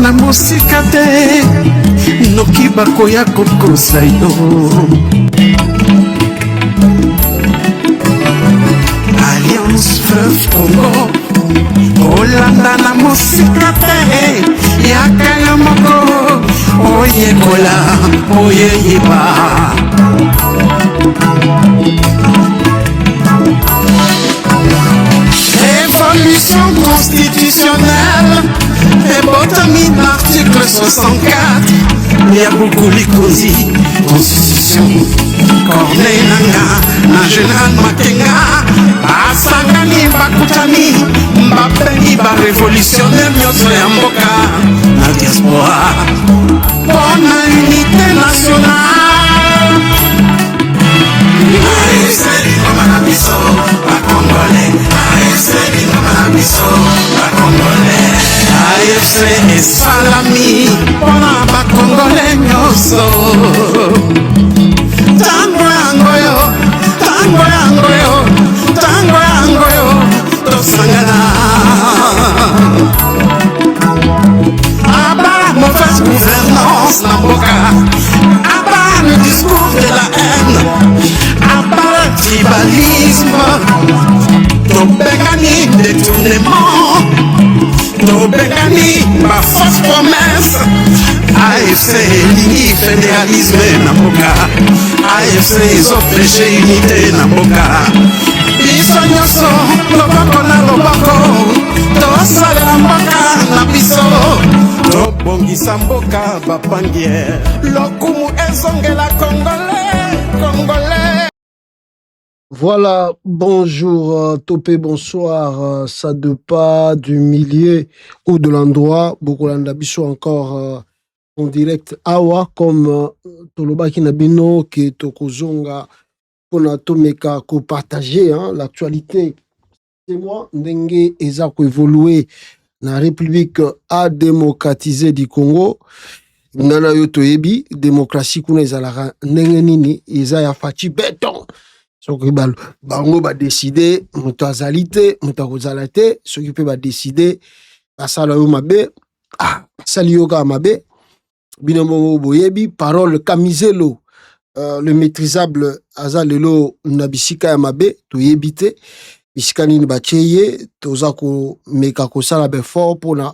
na mosika te noki bakoya kokosa yo Alliance Fleuve Congo olanda na mosika te yaka yo moko oyekola oyeyeba Révolution constitutionnelle ebotomi l'article 64 ya bukuli kozi constitution Corneille Nanga na Général Makenga basangani bakutani mbapengi ba révolutionnaire nyonso ya mboka na diaspora pona unité nationale AFC Lingoma na biso bakongole AFC Lingoma na biso bakongole AFC esalami pona bakongole nyonso tango yango yo tosangana aba mauvaise gouvernance na mboka aba le discours de la haine aba le tribalisme tobengani détournement tobengani ba fausse promesse AFC elingi fédéralisme na mboka AFC ezopêche unité na mboka biso nyonso loboko na loboko tosalela mboka na biso tobongisa mboka bapangiere lokumu ezongela congolais. Voilà, bonjour, topé, bonsoir, ça de pas du milieu ou de l'endroit, Bokolanda Biso encore en direct awa comme Toloba Kinabino qui est Tokozonga pour Tomeka ko partager l'actualité. C'est moi, Ndenge Eza ko évoluer la République a démocratisé du Congo. Nana yo toyebi démocratie kuna ezalaka ndenge nini eza ya faci béton. Soki bango ba décider moto azali te moto akozala te soki mpe ba décider basala yo mabe basali yo kaka mabe bino bongo boyebi parole Kamizelo le maîtrisable aza lelo na bisika ya mabe toyebi te bisika nini batie ye toza komeka kosala befort mpona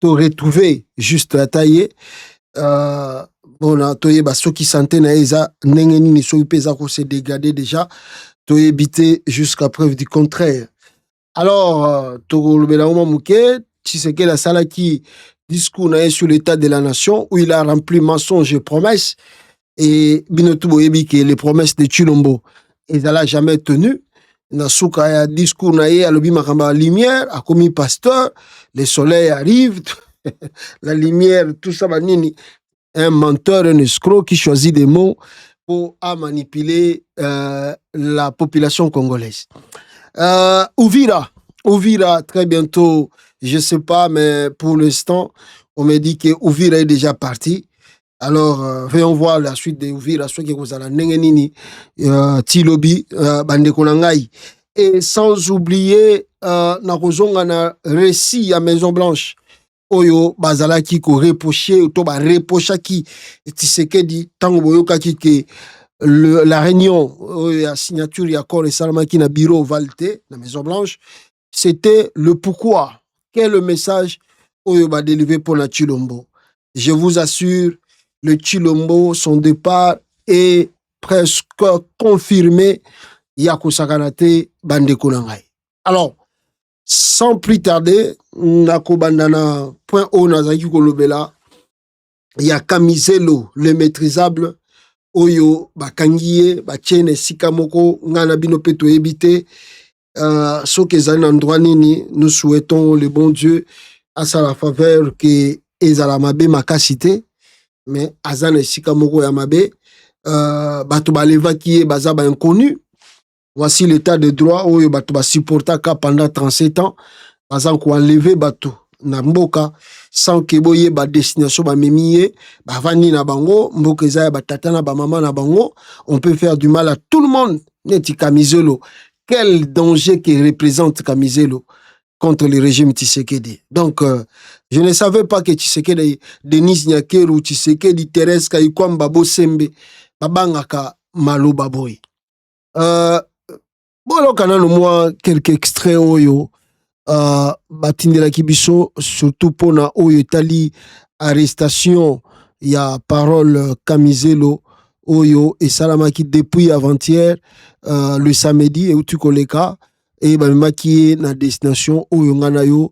to retrouver juste ata ye bona toyeba soki santé na eza ndenge nini soki mpe eza se dégrader déjà toyebite jusqu'à preuve du contraire. Alors tolobela mwa muke Tshisekedi asalaki discours na sur l'état de la nation où il a rempli mensonges et promesses et binotu boyebi que les promesses de Chilombo ezala jamais tenues na suka ya discours na ye alobi makamba lumière akomi pasteur le soleil arrive la lumière tout ça banini un menteur, un escroc qui choisit des mots pour manipuler la population congolaise. Ouvira, très bientôt, je sais pas, mais pour l'instant, on me dit que Ouvira est déjà parti. Alors, voyons voir la suite de Ouvira, ceux qui vous allez nengenini, Tilobi, Bandekonangai. Et sans oublier, Nakozonga na récit à Maison Blanche. Oyo bazalaki ko reprocher to ba reprochaki Tshisekedi tango boyokaki ke la réunion la signature ya accord et salamaki na bureau Valte la Maison Blanche c'était le pourquoi quel le message oyo ba délivré pour la Chilombo. Je vous assure le Chilombo son départ est presque confirmé ya kosakanate bandeko na ngai. Alors sans plus tarder, nakobandana point O nazaki kolobela ya Kamizelo le maîtrisable oyo bakangiye bachene sikamoko ngana bino peto ebite soki ezali na ndroit nini nous souhaitons le bon Dieu à sa faveur que ezala mabe makasite mais azana sikamoko ya mabe bato balevaki ye baza ba inconnu. Voici l'état de droit où bato ba supportaka pendant 37 ans bazan ko enlever bato na mboka sans que boye ba destination ba memiye ba vani na bango mboka eza ba tata na ba maman na bango. On peut faire du mal à tout le monde. Neti Kamizelo, quel danger que représente Kamizelo. contre le régime Tshisekedi. Donc, je ne savais pas que Tshisekedi, Denis Nyakeru, Tshisekedi, Thérèse Kayikwamba, Bosembe, Babangaka, Malo Baboy. Bon, quand moi quelques extraits oyo, batindela kibiso, surtout pour na oyo tali arrestation, il y a parole Kamizelo, oyo et Salamaki depuis avant-hier, le samedi, et où tu koleka, et qui est na destination oyo nganayo,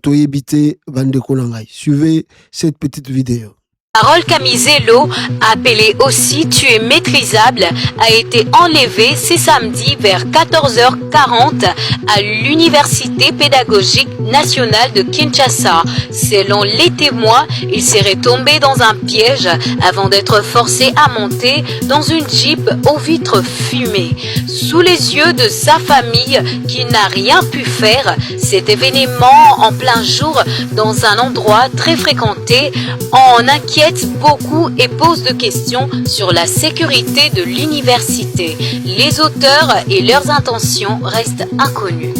toyebite bandeko nangai. Suivez cette petite vidéo. Parole Kamizelo, appelé aussi tué maîtrisable, a été enlevé ce samedi vers 14h40 à l'Université pédagogique nationale de Kinshasa. Selon les témoins, il serait tombé dans un piège avant d'être forcé à monter dans une Jeep aux vitres fumées. Sous les yeux de sa famille qui n'a rien pu faire, cet événement en plein jour dans un endroit très fréquenté en inquiète beaucoup et pose de questions sur la sécurité de l'université. Les auteurs et leurs intentions restent inconnus.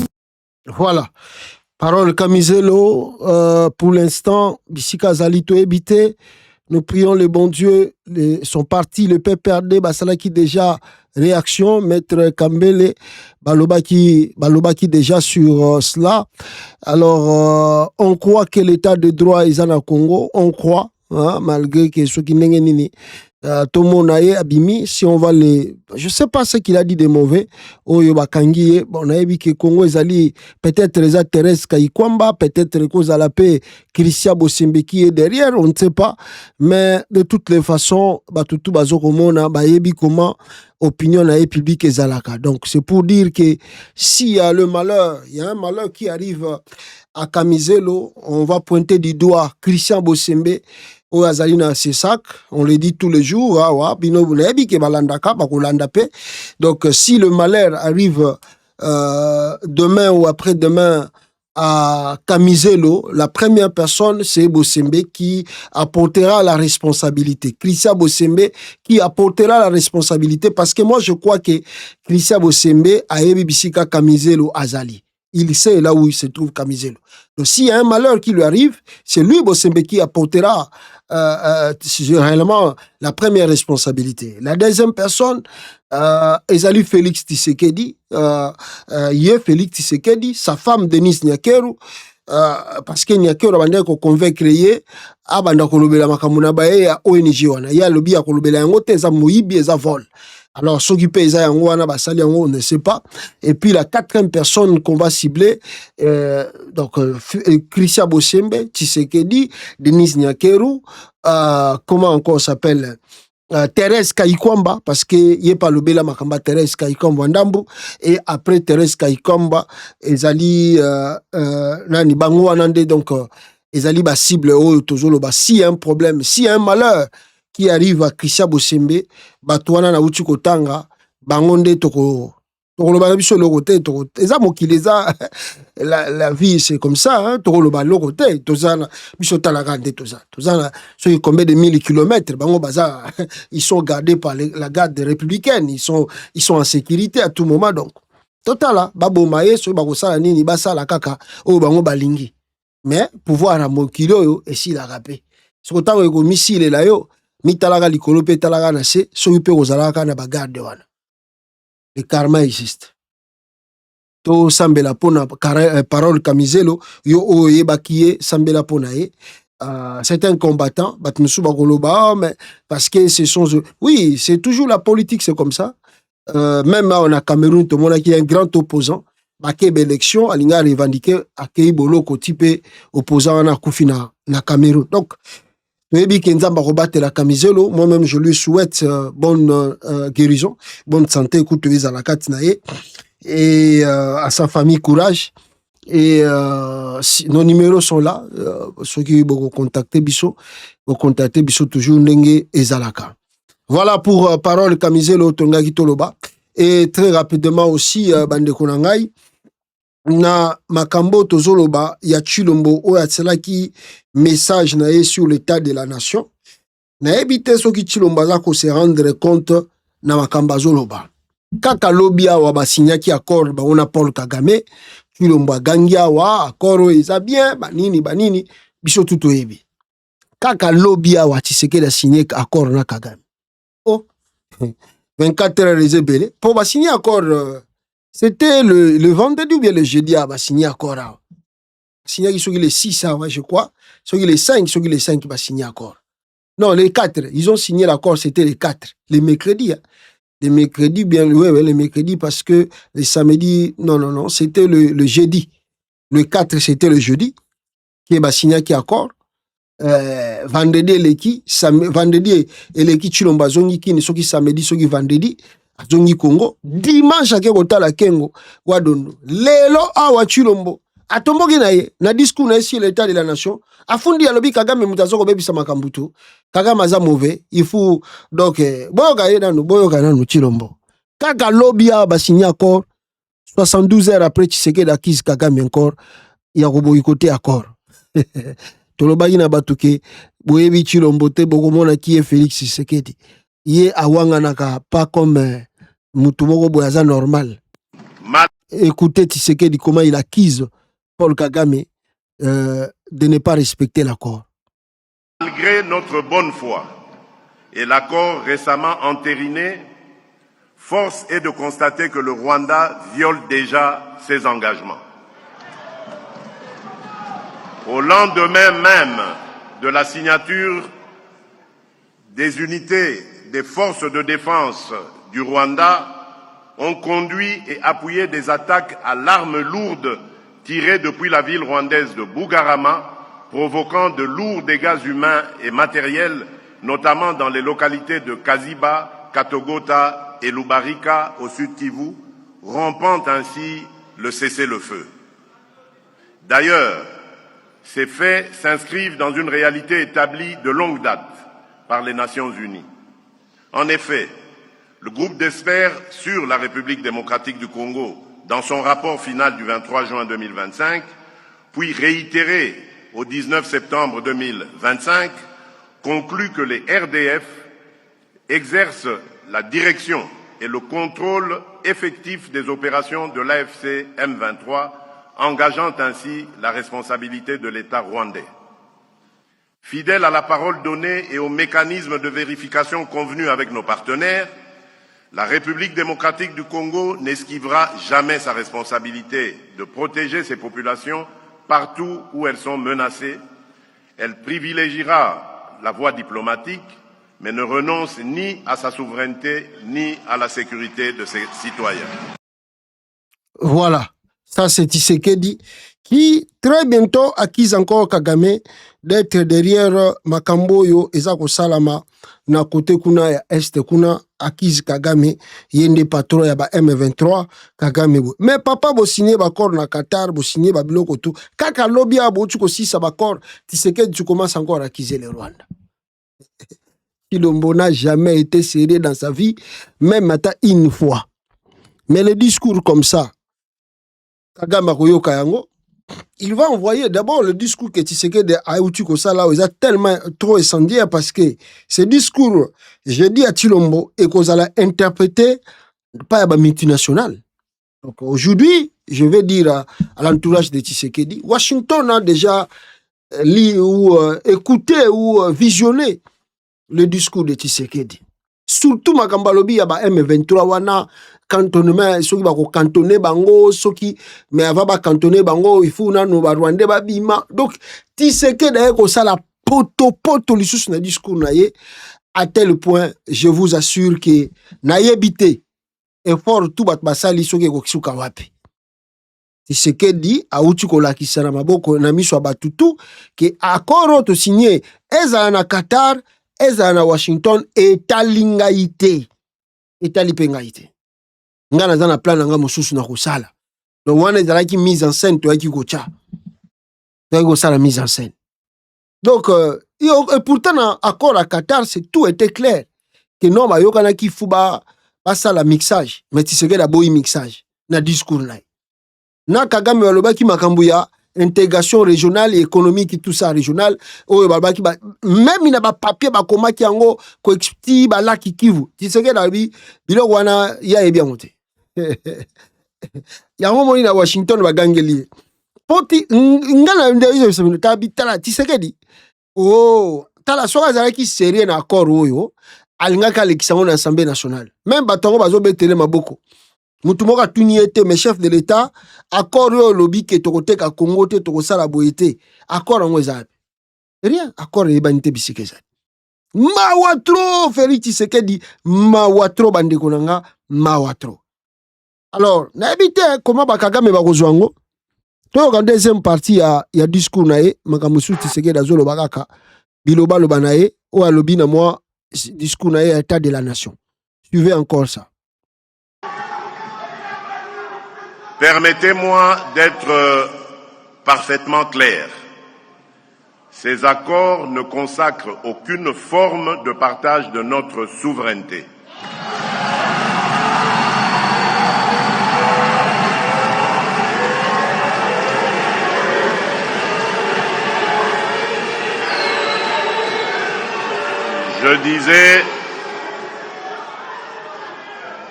Voilà. Parole Kamizelo, pour l'instant, Bissika Zalito Ebité, nous prions le bon Dieu, son parti, le PPRD, Basalaki déjà réaction, Maître Kambele, Balobaki déjà sur cela. Alors, on croit que l'état de droit est en Congo, on croit. Hein, malgré que ceux qui n'ont tout le monde a abimi, si on va les... Je ne sais pas ce qu'il a dit de mauvais. Oyo Bakangi, on a vu que Congo est peut-être les Thérèse Kayikwamba, peut-être que la paix Christian Bosembe qui est derrière, on ne sait pas. Mais de toutes les façons, tout bazokomona, yebi comment opinion na publique et zalaka. Donc c'est pour dire que s'il y a le malheur, il y a un malheur qui arrive à Kamizelo, on va pointer du doigt Christian Bosembe. On le dit tous les jours, donc si le malheur arrive demain ou après-demain à Kamizelo, la première personne c'est Bosembe qui apportera la responsabilité. Christian Bosembe qui apportera la responsabilité parce que moi je crois que Christian Bosembe a ebibisika Kamizelo Azali. Il sait là où il se trouve Kamizelo. Donc s'il y a un malheur qui lui arrive, c'est lui Bosembe qui apportera réellement la première responsabilité. La deuxième personne, Ezali Félix Tshisekedi, Félix Tshisekedi, sa femme Denise Nyakeru, parce que Nyakeru a convaincre abanda kolobela makamuna bae ya ONG wana ya lobi ya kolobela yango te za moyibi eza vol. Alors, ceux qui payent ça, on ne sait pas. Et puis, la quatrième personne qu'on va cibler, donc, Christian Bosembe, Tshisekedi, Denis Nyakeru, comment encore s'appelle Thérèse Kayikwamba, parce que y a pas le bela makamba Thérèse Kayikwamba Ndambu, et après Thérèse Kayikwamba, ezali, nani, bango anande, donc, ezali ba cible, toujours le bas, s'il y a un problème, s'il y a un malheur, qui arrive à Christian Bosembe, Batouana na uchi kotanga, bangonde toko loba biso lokote toko eza mokili eza la vie c'est comme ça hein toko loba lokote tozana biso talaka nde tozana ceux combien de 1000 kilomètres bango baza ils sont gardés par la garde républicaine, ils sont en sécurité à tout moment donc totala babo maye so bakosala nini basala kaka o bango balingi mais pouvoir na mokili oyo esi la rapé so tango ko missile la yo mitalaga likolo pe talaga na se so yupe kozalaka na bagarde wana le karma existe to sambela pona parole Kamizelo yo oye bakiye sambela pona ye c'est un combattant batmusu bakoloba mais parce que ce sont oui c'est toujours la politique c'est comme ça même on a Cameroun tout le monde qui est un grand opposant bakebe élection alinga revendiquer akei boloko type opposant na kufina na Cameroun donc moi-même je lui souhaite bonne guérison, bonne santé, écoute à la katinae et à sa famille courage et nos numéros sont là ceux qui vont contacter Bisso toujours Nenge et Zalaka. Voilà pour parole Kamizelo Tonga Kitoloba et très rapidement aussi Bande Konangai na makambo tozoloba ya Chilombo oyo atselaki message na ye sur l'état de la nation na ebite soki Chilombo aza ko se rendre compte na makambo azoloba kaka lobi awa basinyaki accord bango na Paul Kagame Chilombo gangia wa accord eza bien banini biso tout oyebi. Kaka lobby awa Tshisekedi a signé accord na Kagame. Oh 24 heures les ébélés pour ba signer accord c'était le vendredi ou bien le jeudi a signé accord là. Signé sur les 6 je crois, sur les 5 va signer accord. Non, les 4, ils ont signé l'accord, c'était les 4, les mercredis. Hein. Les mercredis, bien, ouais, les mercredis, parce que les samedis, non, c'était le jeudi. Le 4, c'était le jeudi, qui est signé qui accord. Vendredi, vendredi, l'équipe Chilomba Zongi, qui ne sont qui samedi, sont qui vendredi, Zongi Congo. Dimanche, à Kekotala Kengo, Wadondo. Lelo, awa Chilombo. Atomboki na ye, na discours na ici l'état de la nation, afundi ya lobi Kagame mutazoko bebisa makambutu, Kagame aza mauvais, il faut, donc, boyoka nanu Chilombo. Kaka lobby ya ba signé accord, 72 heures après Tshisekedi acquise Kagame encore, ya koboyi côté accord. Tolobaki na batuke, boyebi Chilombo te bokomona qui est Félix Tshisekedi. Ye awanga naka pas comme mutu moko boyaza normal. Écoutez Tshisekedi comment il acquise Paul Kagame de ne pas respecter l'accord. Malgré notre bonne foi et l'accord récemment entériné, force est de constater que le Rwanda viole déjà ses engagements. Au lendemain même de la signature des unités des forces de défense du Rwanda, ont conduit et appuyé des attaques à l'arme lourde tirées depuis la ville rwandaise de Bugarama, provoquant de lourds dégâts humains et matériels, notamment dans les localités de Kaziba, Katogota et Lubarika au sud Kivu, rompant ainsi le cessez-le-feu. D'ailleurs, ces faits s'inscrivent dans une réalité établie de longue date par les Nations Unies. En effet, le groupe d'experts sur la République démocratique du Congo, dans son rapport final du 23 juin 2025, puis réitéré au 19 septembre 2025, conclut que les RDF exercent la direction et le contrôle effectif des opérations de l'AFC M23, engageant ainsi la responsabilité de l'État rwandais. Fidèle à la parole donnée et aux mécanismes de vérification convenus avec nos partenaires, la République démocratique du Congo n'esquivera jamais sa responsabilité de protéger ses populations partout où elles sont menacées. Elle privilégiera la voie diplomatique, mais ne renonce ni à sa souveraineté, ni à la sécurité de ses citoyens. Voilà, ça c'est Tshisekedi qui très bientôt acquise encore Kagame d'être derrière Makamboyo Ezako Salama na côté kuna ya Est kuna acquise Kagame yende patron ya ba M23 Kagame. Mais papa bo signé ba accord na Qatar, bo signé ba biloko tout. Kaka lobby abo tu ko sisa ba accord, Tshisekedi tu commences encore à acquiser le Rwanda. Chilombo n'a jamais été sérieux dans sa vie, même à une fois. Mais le discours comme ça, Kagame koyoka yango, il va envoyer d'abord le discours que Tshisekedi a eu là, il a tellement trop incendiaire parce que ce discours, je dis à Chilombo, et qu'on a interprété par la multinationale. Donc aujourd'hui, je vais dire à l'entourage de Tshisekedi, Washington a déjà lu ou écouté ou visionné le discours de Tshisekedi. Surtout Makambalobi ya ba M23 wana cantonnement soki ba ko cantonner bango soki mais avant ba cantonner bango il faut nanu ba Rwanda ba bima. Donc Tshisekedi a ko sala poto lisusu na discours na ye à tel point je vous assure que na yebité effort tout bat basali soki ko kisuka wapi. Tshisekedi a uti ko lakisa na maboko na miso batutu que accord to signé eza na Qatar eza na Washington etalingaite etalipengaite ngana za na plan nga mosusu na kosala donc wana ezalaki mise en scène to yaki kocha to yaki sala mise en scène donc et pourtant na accord à Qatar c'est tout était clair que non ba yokana ki fuba basala mixage mais Tshisekedi a boyi mixage na discours na Kagame walobaki makambo ya intégration régionale et économique et tout ça régional même il n'a pas papier ba koma ki yango ko expliquer ba la Kivu Tshisekedi abi biloko wana ya bien monté yango moni na Washington bagangeli poti ngana ndeyo tabitala Tshisekedi oh tala soka zalaki sérieux na accord oyo alingaka lekisango na Assemblée nationale même batongo bazobetele maboko mutu moko atuni ete mais chef de l'état accord oyo lobi ke tokoteka Congo te tokosala boye te accord yango eza rien accord eyebani te bisika ezali mawa tro Félix Tshisekedi mawa tro bandeko nanga mawa tro. Alors nayebi te comment bakagame bakozwa yango toyoka deuxième partie ya discours na ye makambo mosusu Tshisekedi azoloba kaka bilobaloba na ye oyo alobi na mwa discours na ye état de la nation. Suivez encore ça. Permettez-moi d'être parfaitement clair. Ces accords ne consacrent aucune forme de partage de notre souveraineté. Je disais,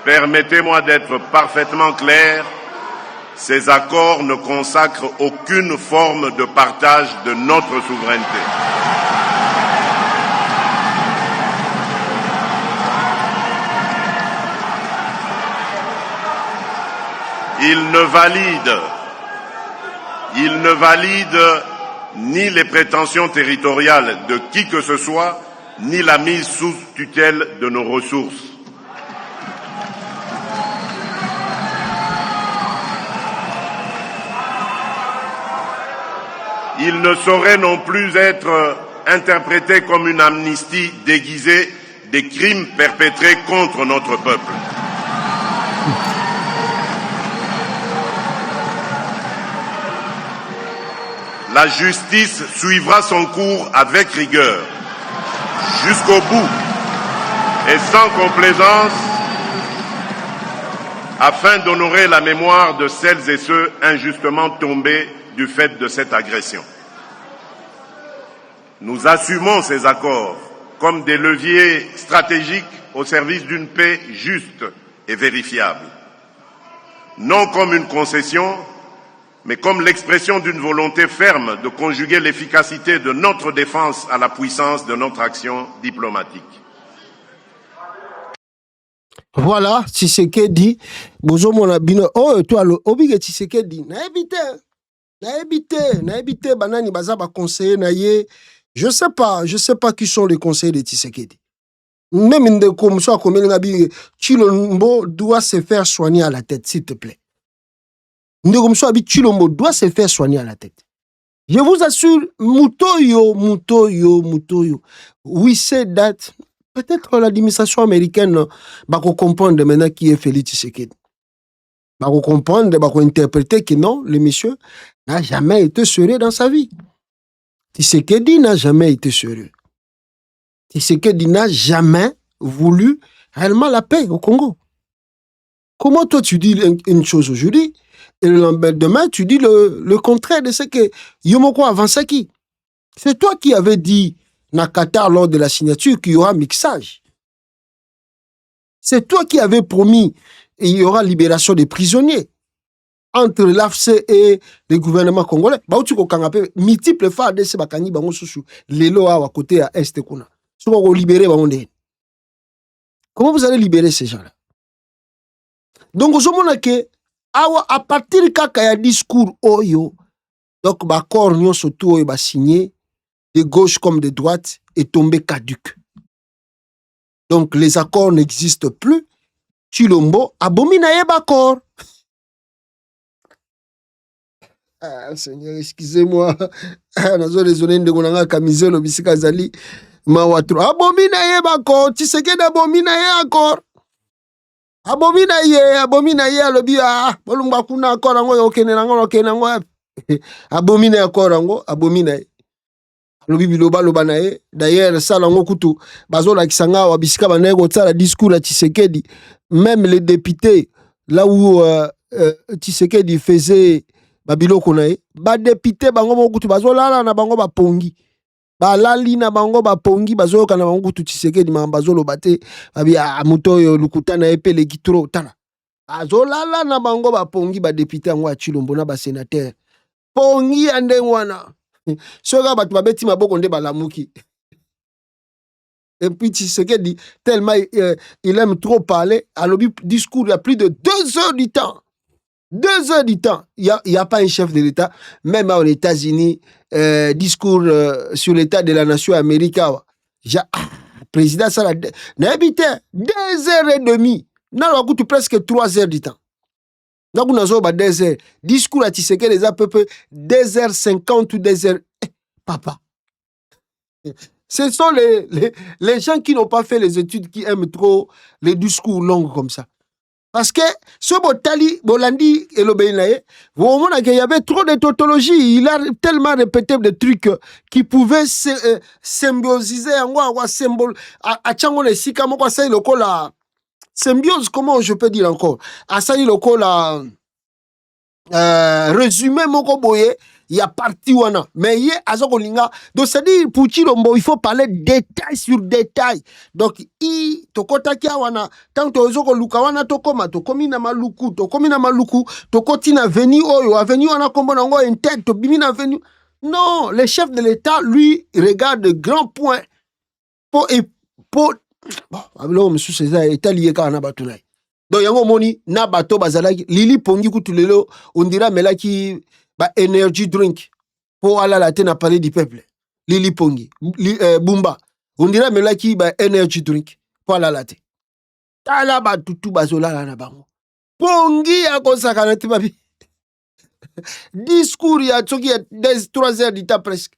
permettez-moi d'être parfaitement clair, ces accords ne consacrent aucune forme de partage de notre souveraineté. Ils ne valident ni les prétentions territoriales de qui que ce soit, ni la mise sous tutelle de nos ressources. Il ne saurait non plus être interprété comme une amnistie déguisée des crimes perpétrés contre notre peuple. La justice suivra son cours avec rigueur, jusqu'au bout et sans complaisance, afin d'honorer la mémoire de celles et ceux injustement tombés du fait de cette agression. Nous assumons ces accords comme des leviers stratégiques au service d'une paix juste et vérifiable, non comme une concession, mais comme l'expression d'une volonté ferme de conjuguer l'efficacité de notre défense à la puissance de notre action diplomatique. Voilà, Tshisekedi, bozo mona bino, oh, toi, obige Tshisekedi, na évité, banani bazaba conseiller na ye, je sais pas qui sont les conseillers de Tshisekedi. Même Ndeko Moussa Komelingabi, Chilombo doit se faire soigner à la tête, s'il te plaît. Ndeko Moussa Chilombo doit se faire soigner à la tête. Je vous assure, Mutoyo. We say that, peut-être l'administration américaine va comprendre maintenant qui est Félix Tshisekedi. Va comprendre, va interpréter que non, le monsieur n'a jamais été sérieux dans sa vie. Tshisekedi n'a jamais été sérieux. Tshisekedi n'a jamais voulu réellement la paix au Congo. Comment toi tu dis une chose aujourd'hui et le lendemain tu dis le contraire de ce que Yomoko Avansaki. C'est toi qui avais dit na Qatar lors de la signature qu'il y aura mixage. C'est toi qui avais promis qu'il y aura libération des prisonniers entre l'AFC et le gouvernement congolais. Bautu ko kangape multiples fois de ce bakani bango susu lelo à côté à est kuna. Souvent on libérer bango. Comment vous allez libérer ces gens-là? Donc ozomona ke à partir kaka ya discours oyo donc bakor nyon surtout oyo ba signé de gauche comme de droite est tombé caduc. Donc les accords n'existent plus. Chilombo abomina ye bakor. Ah Seigneur, excusez-moi. Nazo raisonner ndeko nanga kamizelo bisika zali mawatro. Abomina ye bakor, Tshisekedi abomina ye accord. Abomina ye alobi bolumba kuna accord ngo yokene nango abomina accord ngo abomina ye alobi biloba loba na ye d'ailleurs sala ngo kutu bazola kisanga wa bisika banaye ko tsala discours à Tshisekedi, même les députés là où Tshisekedi faisait babiloko na ye ba député bango mokutu bazolala na bango bapongi balali na bango bapongi bazoyoka na bango kutu Tshisekedi mamba bazoloba te babi muto yo lukuta na epele kitro tala azolala na bango bapongi badepute yango ya Chilombo na basénateur pongi ya ndenge wana soka bato babeti maboko nde balamuki. Et puis Tshisekedi, tellement il aime trop parler, à l'objet discours, il y a plus de 2 heures du temps. 2 heures du temps. Il n'y a pas un chef de l'État, même aux États-Unis, discours sur l'état de la nation américaine. Président, ça n'a habité 2 heures et demie. N'a coûté presque 3 heures du temps. Donc, on a 2 heures. Discours à Tshisekedi, les à peu près 2h50 ou 2 heures. Papa. Ce sont les gens qui n'ont pas fait les études qui aiment trop les discours longs comme ça. Parce que ce Botali, Bolandi et l'Obéinaye, vous voyez qu'il y avait trop de tautologie. Il a tellement répété des trucs qui pouvaient symbiosiser en symbole. À Tchango les Sikamo, ça il y a symbiose, comment je peux dire encore? À ça il y a résumé mon boye. Il y a parti wana mais il y a azokolinga donc c'est dire pour Chilombo il faut parler détail sur détail donc i tokota kia wana tant tozoko luka wana tokoma tokomi na maluku tokoti na avenue oyo avenue wana kombo nango en tête to bimi na avenue non le chef de l'état lui regarde de grands points pour bon abilo monsieur César état lié kana batunai donc yango moni na bato bazalaki lili pongi kutulelo on dira melaki ba energy drink pour aller la tena parler du peuple Lili Pongi Bumba on dirait mais là qui ba energy drink pour aller la tena tala ba tutu bazola na bango Pongi ya kosaka na tibabi discours ya tsoki ya 3 heures du temps presque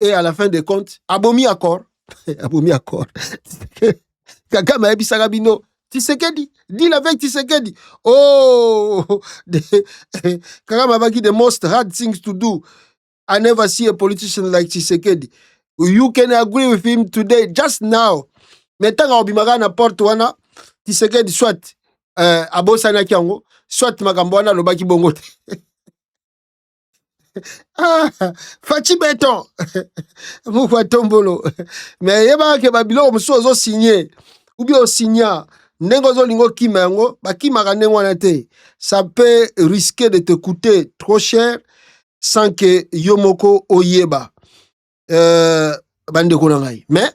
et à la fin des comptes abomi accord kaka ma ebisaka bino Tshisekedi, deal avec Tshisekedi. Oh, Karamabaki, the most hard things to do. I never see a politician like Tshisekedi. You can agree with him today, just now. Maintenant, on bimaga na porte wana, Tshisekedi soit abosana kiango, soit magambwana lobaki bongo. Fachi beton. Moufa tombolo. Mais yeba ke babilo mso signé. Ou bien signa. Nengozo lingo kimango, ba kimaka nengwana te. Ça peut risquer de te coûter trop cher sans que yomoko oyeba. Bandeko nangai. Mais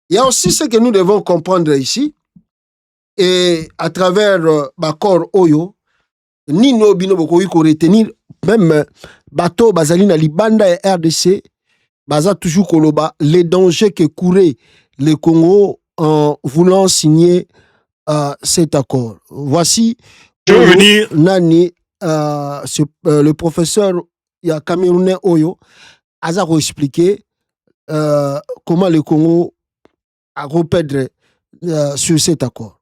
il y a aussi ce que nous devons comprendre ici. Et à travers Bakor Oyo, ni no bino boko yiko retenir même bateau bazali na libanda et RDC, baza toujours koloba les dangers que courait le Congo en voulant signer cet accord. Voici je veux venir Nani, le professeur Camerounais Oyo a expliqué comment le Congo a repédré sur cet accord.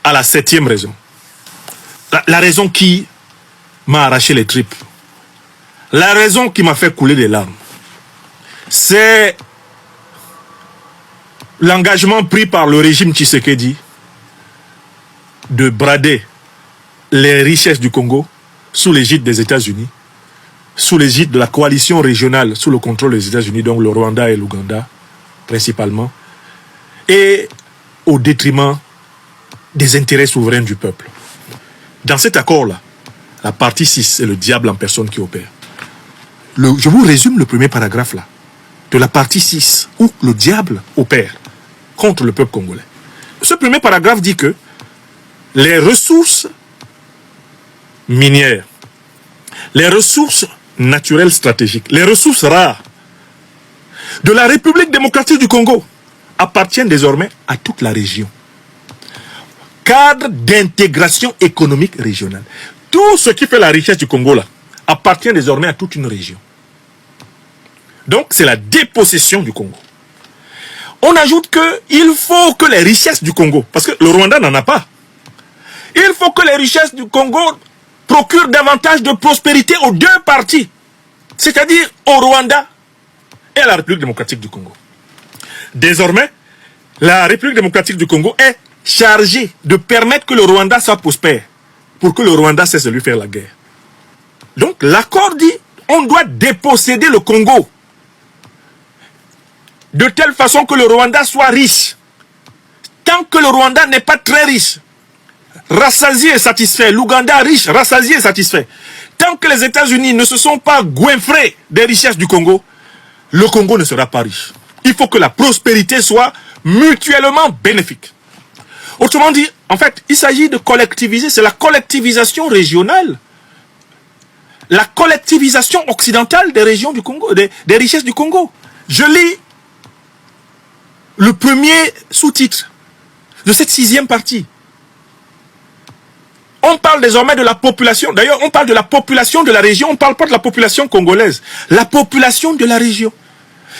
À la 7e raison. La raison qui m'a arraché les tripes. La raison qui m'a fait couler des larmes. C'est l'engagement pris par le régime Tshisekedi de brader les richesses du Congo sous l'égide des États-Unis, sous l'égide de la coalition régionale sous le contrôle des États-Unis, donc le Rwanda et l'Ouganda principalement, et au détriment des intérêts souverains du peuple. Dans cet accord-là, la partie 6, c'est le diable en personne qui opère. Je vous résume le premier paragraphe là, de la partie 6, où le diable opère contre le peuple congolais. Ce premier paragraphe dit que les ressources minières, les ressources naturelles stratégiques, les ressources rares de la République démocratique du Congo appartiennent désormais à toute la région. Cadre d'intégration économique régionale. Tout ce qui fait la richesse du Congo là appartient désormais à toute une région. Donc c'est la dépossession du Congo. On ajoute qu'il faut que les richesses du Congo, parce que le Rwanda n'en a pas, il faut que les richesses du Congo procurent davantage de prospérité aux deux parties, c'est-à-dire au Rwanda et à la République démocratique du Congo. Désormais, la République démocratique du Congo est chargée de permettre que le Rwanda soit prospère, pour que le Rwanda cesse de lui faire la guerre. Donc l'accord dit on doit déposséder le Congo de telle façon que le Rwanda soit riche. Tant que le Rwanda n'est pas très riche, rassasié et satisfait, l'Ouganda riche, rassasié et satisfait. Tant que les États-Unis ne se sont pas goinfrés des richesses du Congo, le Congo ne sera pas riche. Il faut que la prospérité soit mutuellement bénéfique. Autrement dit, en fait, il s'agit de collectiviser, c'est la collectivisation régionale, la collectivisation occidentale des régions du Congo, des richesses du Congo. Je lis le premier sous-titre de cette 6e partie. On parle désormais de la population. D'ailleurs, on parle de la population de la région. On ne parle pas de la population congolaise. La population de la région.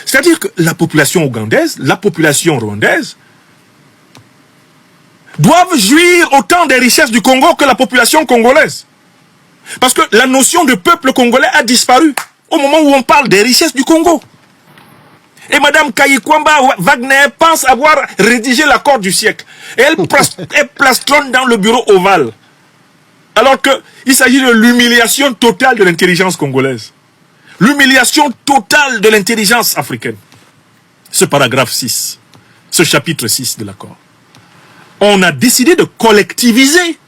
C'est-à-dire que la population ougandaise, la population rwandaise, doivent jouir autant des richesses du Congo que la population congolaise. Parce que la notion de peuple congolais a disparu au moment où on parle des richesses du Congo. Et Mme Kayikwamba Wagner pense avoir rédigé l'accord du siècle. Et elle plastronne dans le bureau ovale. Alors qu'il s'agit de l'humiliation totale de l'intelligence congolaise. L'humiliation totale de l'intelligence africaine. Ce paragraphe 6, ce chapitre 6 de l'accord. On a décidé de collectiviser.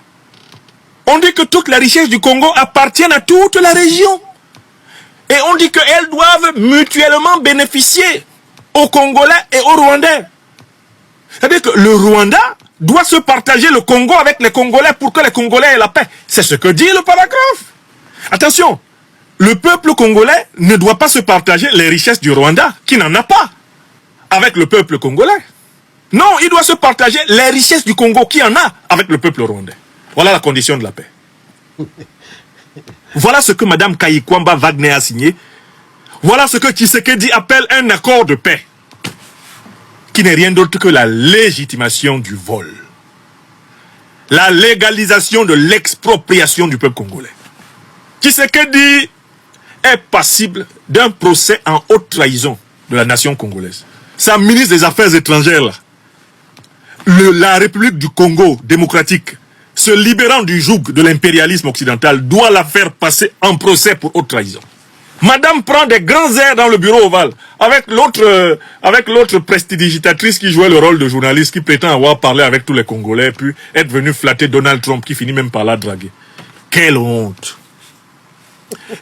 On dit que toutes les richesses du Congo appartiennent à toute la région. Et on dit qu'elles doivent mutuellement bénéficier aux Congolais et aux Rwandais. C'est-à-dire que le Rwanda doit se partager le Congo avec les Congolais pour que les Congolais aient la paix. C'est ce que dit le paragraphe. Attention, le peuple congolais ne doit pas se partager les richesses du Rwanda, qui n'en a pas, avec le peuple congolais. Non, il doit se partager les richesses du Congo, qui en a, avec le peuple rwandais. Voilà la condition de la paix. Voilà ce que Mme Kayikwamba Wagner a signé. Voilà ce que Tshisekedi appelle un accord de paix, qui n'est rien d'autre que la légitimation du vol. La légalisation de l'expropriation du peuple congolais. Tshisekedi est passible d'un procès en haute trahison de la nation congolaise. Sa ministre des Affaires étrangères, là, la République du Congo démocratique, se libérant du joug de l'impérialisme occidental, doit la faire passer en procès pour haute trahison. Madame prend des grands airs dans le bureau ovale, avec l'autre prestidigitatrice qui jouait le rôle de journaliste, qui prétend avoir parlé avec tous les Congolais, puis être venu flatter Donald Trump, qui finit même par la draguer. Quelle honte!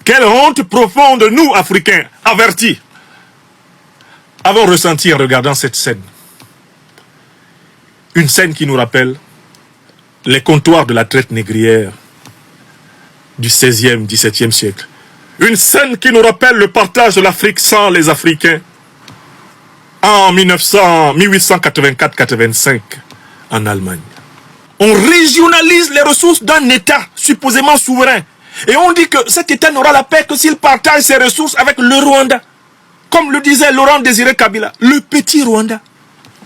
Quelle honte profonde, nous, Africains, avertis, avons ressenti en regardant cette scène. Une scène qui nous rappelle les comptoirs de la traite négrière du 16e, 17e siècle. Une scène qui nous rappelle le partage de l'Afrique sans les Africains en 1884-85 en Allemagne. On régionalise les ressources d'un État supposément souverain. Et on dit que cet État n'aura la paix que s'il partage ses ressources avec le Rwanda. Comme le disait Laurent Désiré Kabila, le petit Rwanda.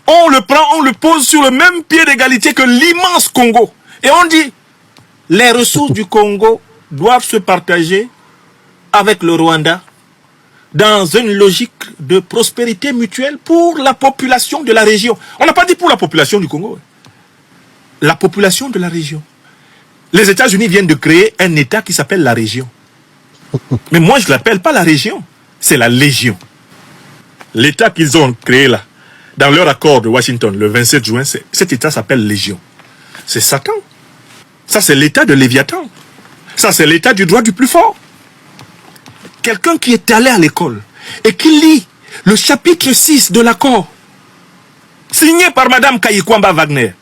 On le prend, on le pose sur le même pied d'égalité que l'immense Congo. Et on dit, les ressources du Congo doivent se partager avec le Rwanda dans une logique de prospérité mutuelle pour la population de la région. On n'a pas dit pour la population du Congo. La population de la région. Les États-Unis viennent de créer un État qui s'appelle la région. Mais moi, je ne l'appelle pas la région. C'est la Légion. L'État qu'ils ont créé là, dans leur accord de Washington, le 27 juin, cet État s'appelle Légion. C'est Satan. Ça, c'est l'État de Léviathan. Ça, c'est l'État du droit du plus fort. Quelqu'un qui est allé à l'école et qui lit le chapitre 6 de l'accord, signé par Mme Kayikwamba Wagner,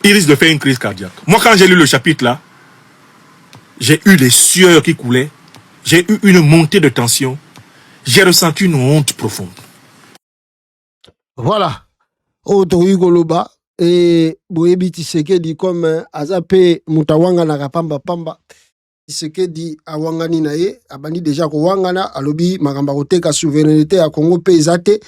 il risque de faire une crise cardiaque. Moi, quand j'ai lu le chapitre là, j'ai eu des sueurs qui coulaient, j'ai eu une montée de tension, j'ai ressenti une honte profonde. Voilà. Otori Goloba et Boyebi Tshisekedi comme Azape Mutawanga na Pamba Pamba. Tshisekedi awangani na ye, abandi déjà ko wangana alobi makamba koteka souveraineté ya Congo pe ezate.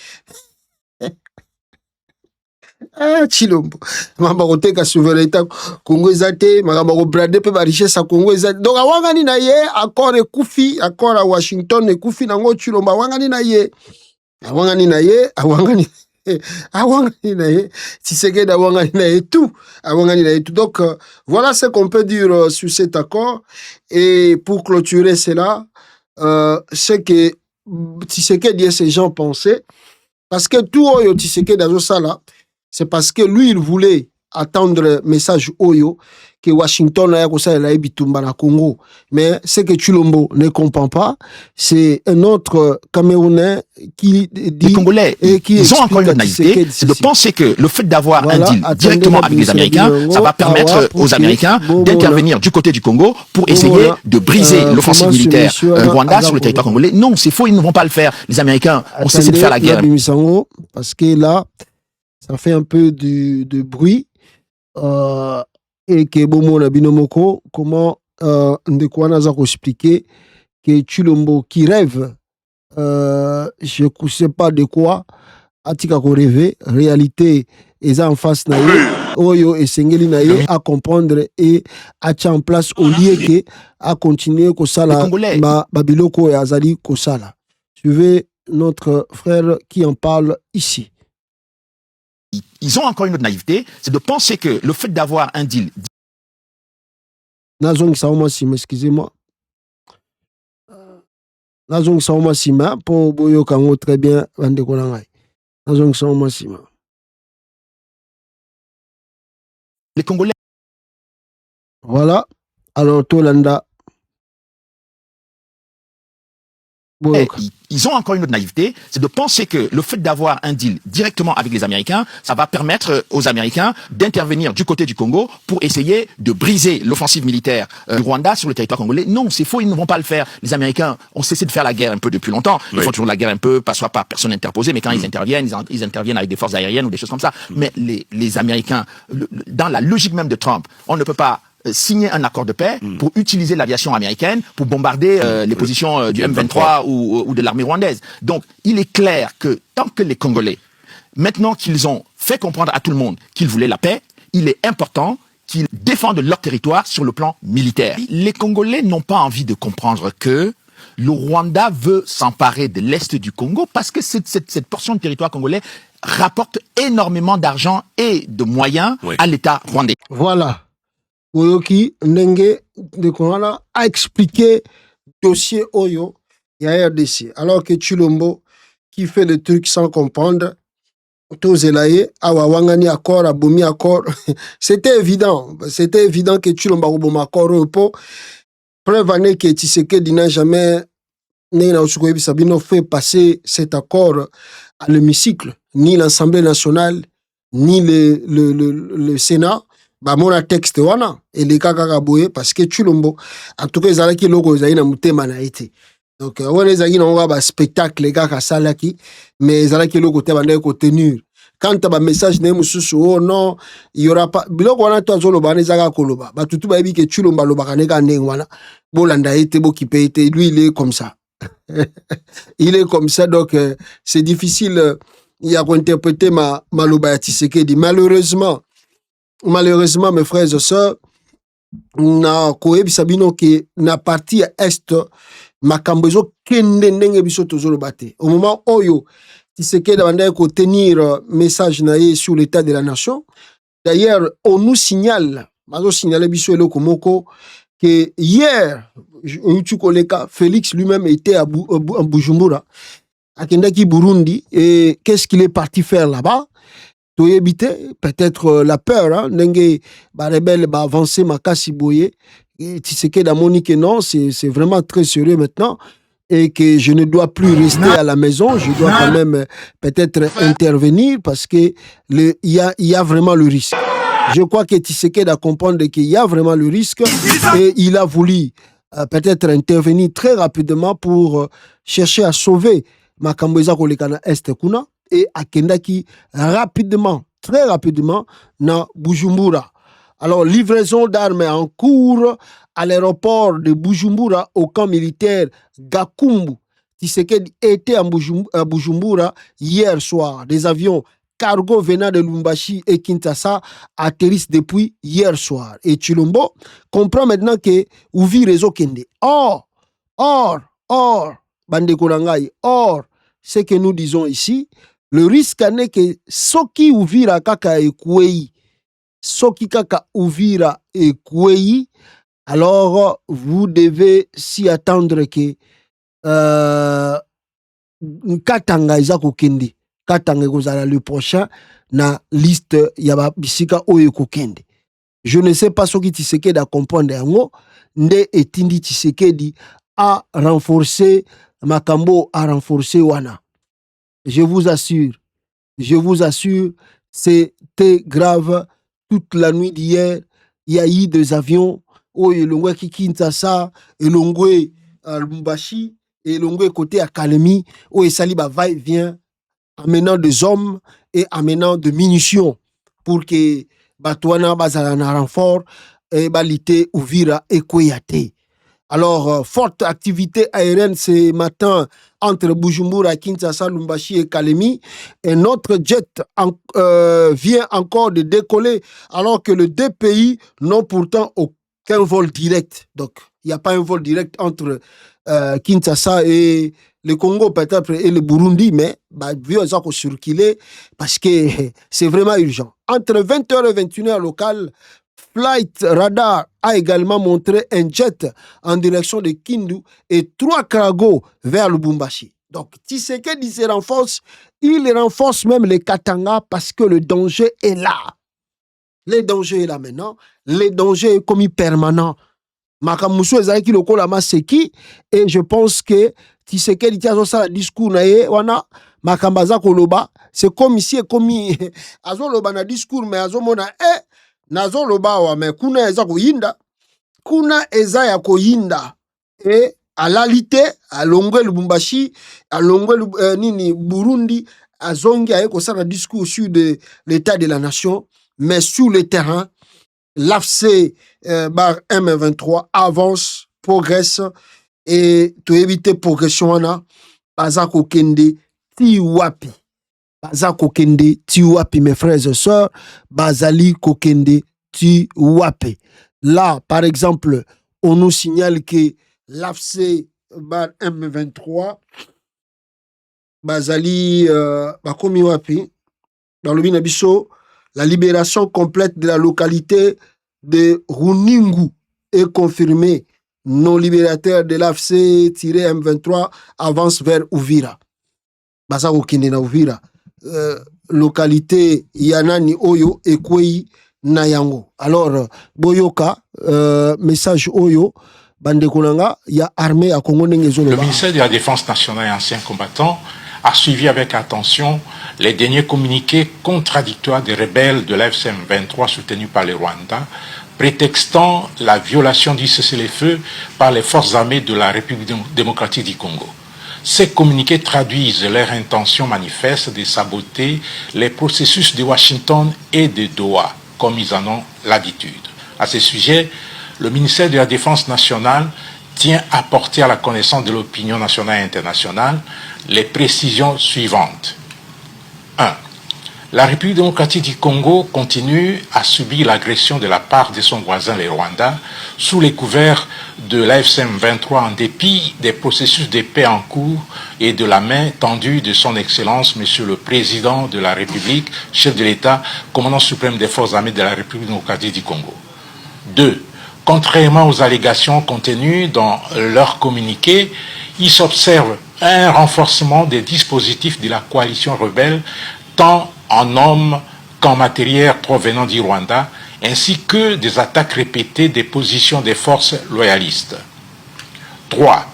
Chilombo. Makamba koteka souveraineté Congo ezate, makamba ko brader pe ba richesse ya Congo ezate. Donc awangani na ye, accord ekufi, accord à Washington ekufi nango Chilombo awangani na ye. Awangani na ye, awangani awangani na ye, Tshisekedi awangani na ye tout, awangani na ye tout. Donc voilà ce qu'on peut dire sur cet accord. Et pour clôturer cela, ce que Tshisekedi et ces gens pensaient, parce que tout Tshisekedi dans ça là, c'est parce que lui il voulait attendre message Oyo que Washington a ça la bitumba na Congo. Mais ce que Chilombo ne comprend pas, c'est un autre Camerounais qui dit... Les Congolais, et qui ils ont encore une naïveté, c'est de penser que le fait d'avoir un deal directement avec les Américains, ça va permettre aux Américains d'intervenir du côté du Congo pour essayer de briser l'offensive militaire du Rwanda sur le territoire congolais. Non, c'est faux, ils ne vont pas le faire. Les Américains ont cessé de faire la guerre. Parce que là, ça fait un peu de bruit. Et que Bomo na binomoko, comment Ndekwana a expliqué que Chilombo qui rêve, je ne sais pas de quoi, atika ko rêver, réalité est en face na ye, oyo et sengeli na ye à comprendre et à en place au lieu que à continuer ko sala babiloko et azali ko sala. Suivez notre frère qui en parle ici. Ils ont encore une autre naïveté, c'est de penser que le fait d'avoir un deal... Nazong Saoma Sima, excusez-moi. Nazong Saoma Sima, pour Boyo Kango très bien, Vande Kolangai. Nazong Saoma Sima. Les Congolais... Voilà. Alors, Tolanda. Ils ont encore une autre naïveté, c'est de penser que le fait d'avoir un deal directement avec les Américains, ça va permettre aux Américains d'intervenir du côté du Congo pour essayer de briser l'offensive militaire du Rwanda sur le territoire congolais. Non, c'est faux, ils ne vont pas le faire. Les Américains ont cessé de faire la guerre un peu depuis longtemps. Ils font toujours la guerre un peu, pas soit par personne interposée, mais quand ils interviennent avec des forces aériennes ou des choses comme ça. Mais les Américains, dans la logique même de Trump, on ne peut pas signer un accord de paix pour utiliser l'aviation américaine pour bombarder les positions du M23 ou de l'armée rwandaise. Donc, il est clair que tant que les Congolais, maintenant qu'ils ont fait comprendre à tout le monde qu'ils voulaient la paix, il est important qu'ils défendent leur territoire sur le plan militaire. Les Congolais n'ont pas envie de comprendre que le Rwanda veut s'emparer de l'Est du Congo parce que cette portion de territoire congolais rapporte énormément d'argent et de moyens à l'État rwandais. Voilà. Oyoki Ndenge de Konana a expliqué dossier Oyo et RDC. Alors que Chilombo, qui fait le truc sans comprendre, Tozelaye, Awawangani accord, Abomi accord, c'était évident. C'était évident que Chilombo Abomi accord repos. Preuve année que Tshisekedi n'a jamais fait passer cet accord à l'hémicycle, ni l'Assemblée nationale, ni le Sénat. Bah mon texte wana et les kaka boye parce que Chilombo en tout cas ezalaki loko ezali na mutema na été donc wana ezali na ba spectacle les kaka salaki mais ezalaki loko te banda ko tenir quand ba message na mususu oh non il y aura pas biloko wana to azolo bana ezaka koloba ba tutu ba yebi ke Chilombo loba kaneka ndenge wana bolanda été bo ki paye lui il est comme ça il est comme ça donc c'est difficile il y a qu'on interpréter ma maloba ya Tshisekedi malheureusement, mes frères et sœurs, na koyebisa bino ke na partie est makambo ezo kende ndenge biso tozolobate. Au moment oyo Tshisekedi abandaki ko tenir message na ye sur l'état de la nation. D'ailleurs, on nous signale, mazo signaler biso eloko moko que hier Félix lui-même était à Bujumbura, akendaki Burundi, et qu'est-ce qu'il est parti faire là-bas? To éviter peut-être la peur, n'enge ba rebelle ba avancer makasi boye. Tshisekedi a moni que non, c'est vraiment très sérieux maintenant et que je ne dois plus rester à la maison, je dois quand même peut-être intervenir parce que il y a vraiment le risque. Je crois que Tshisekedi a compris qu'il y a vraiment le risque et il a voulu peut-être intervenir très rapidement pour chercher à sauver makambo eza kolekana est kuna. Et akendaki rapidement, très rapidement, na Bujumbura. Alors, livraison d'armes en cours à l'aéroport de Bujumbura au camp militaire Gakumbu. Tshisekedi était à Bujumbura hier soir. Des avions cargo venant de Lumbashi et Kinshasa atterrissent depuis hier soir. Et Chilombo comprend maintenant que Ouvi Rezo Kende. Or, Bande Kolangai, ce que nous disons ici, le risque n'est que soki Uvira kaka ekwei, soki kaka Uvira ekwei, alors vous devez s'y attendre que Katanga eza kokende, Katanga kozala le prochain na liste ya ba bisika oyo kokende. Je ne sais pas ce qui Tshisekedi a comprendre yango nde etindi Tshisekedi a renforcer makambo a renforcer wana. Je vous assure, c'était grave. Toute la nuit d'hier, il y a eu des avions oyo elongwe ki Kinshasa, elongwe Lubumbashi, elongwe côté à Kalemi, oyo esali ba va-et-vient amenant des hommes et amenant de munitions pour que Batouana bazala na renfort et balite Uvira et Koyate. Alors, forte activité aérienne ce matin entre Bujumbura, Kinshasa, Lubumbashi et Kalemi. Et notre jet vient encore de décoller alors que les deux pays n'ont pourtant aucun vol direct. Donc, il n'y a pas un vol direct entre Kinshasa et le Congo peut-être et le Burundi, mais vieux ont circulé parce que c'est vraiment urgent. Entre 20h et 21h local, Flight Radar a également montré un jet en direction de Kindu et 3 cargos vers Lubumbashi. Donc, Tshisekedi se renforce, il renforce même les Katanga parce que le danger est là. Le danger est là maintenant, le danger est commis permanent. Makamusu ezalaki lokola maseki et je pense que Tshisekedi tia ça discours na ye wana makambaza koloba c'est comme ici et comme azoloba na discours mais azomona nazo loba wa me kuna eza koyinda kuna eza ya koyinda et alalité alongwe Lubumbashi alongwe nini Burundi azongi aye ko ça discours sur de l'état de la nation mais sur le terrain l'AFC bar M23 avance, progresse et to éviter progression wana bazako kende ti wapi. Bazako kende ti wapi mes frères et sœurs, bazali kokende ti wapi. Là par exemple, on nous signale que l'AFC bar M23 bazali bakomi wapi dans le binabiso. La libération complète de la localité de Runingu est confirmée. Non libérateur de l'AFC-M23 avance vers Uvira. Basa okende na Uvira. Localité Yanani Oyo Ekwei Nayango. Alors, Boyoka, message Oyo, Bande Konanga, il y a armée à Congo Nengezo. Le ministère de la Défense nationale et anciens combattants a suivi avec attention les derniers communiqués contradictoires des rebelles de l'AFC-M23 soutenus par le Rwanda, prétextant la violation du cessez-le-feu par les forces armées de la République démocratique du Congo. Ces communiqués traduisent leur intention manifeste de saboter les processus de Washington et de Doha, comme ils en ont l'habitude. À ce sujet, le ministère de la Défense nationale tient à porter à la connaissance de l'opinion nationale et internationale les précisions suivantes. 1. La République démocratique du Congo continue à subir l'agression de la part de son voisin le Rwanda sous les couverts de l'AFC-M23 en dépit des processus de paix en cours et de la main tendue de son Excellence Monsieur le Président de la République, chef de l'État, commandant suprême des forces armées de la République démocratique du Congo. 2. Contrairement aux allégations contenues dans leur communiqué, il s'observe un renforcement des dispositifs de la coalition rebelle, tant en hommes qu'en matériel provenant du Rwanda, ainsi que des attaques répétées des positions des forces loyalistes. 3.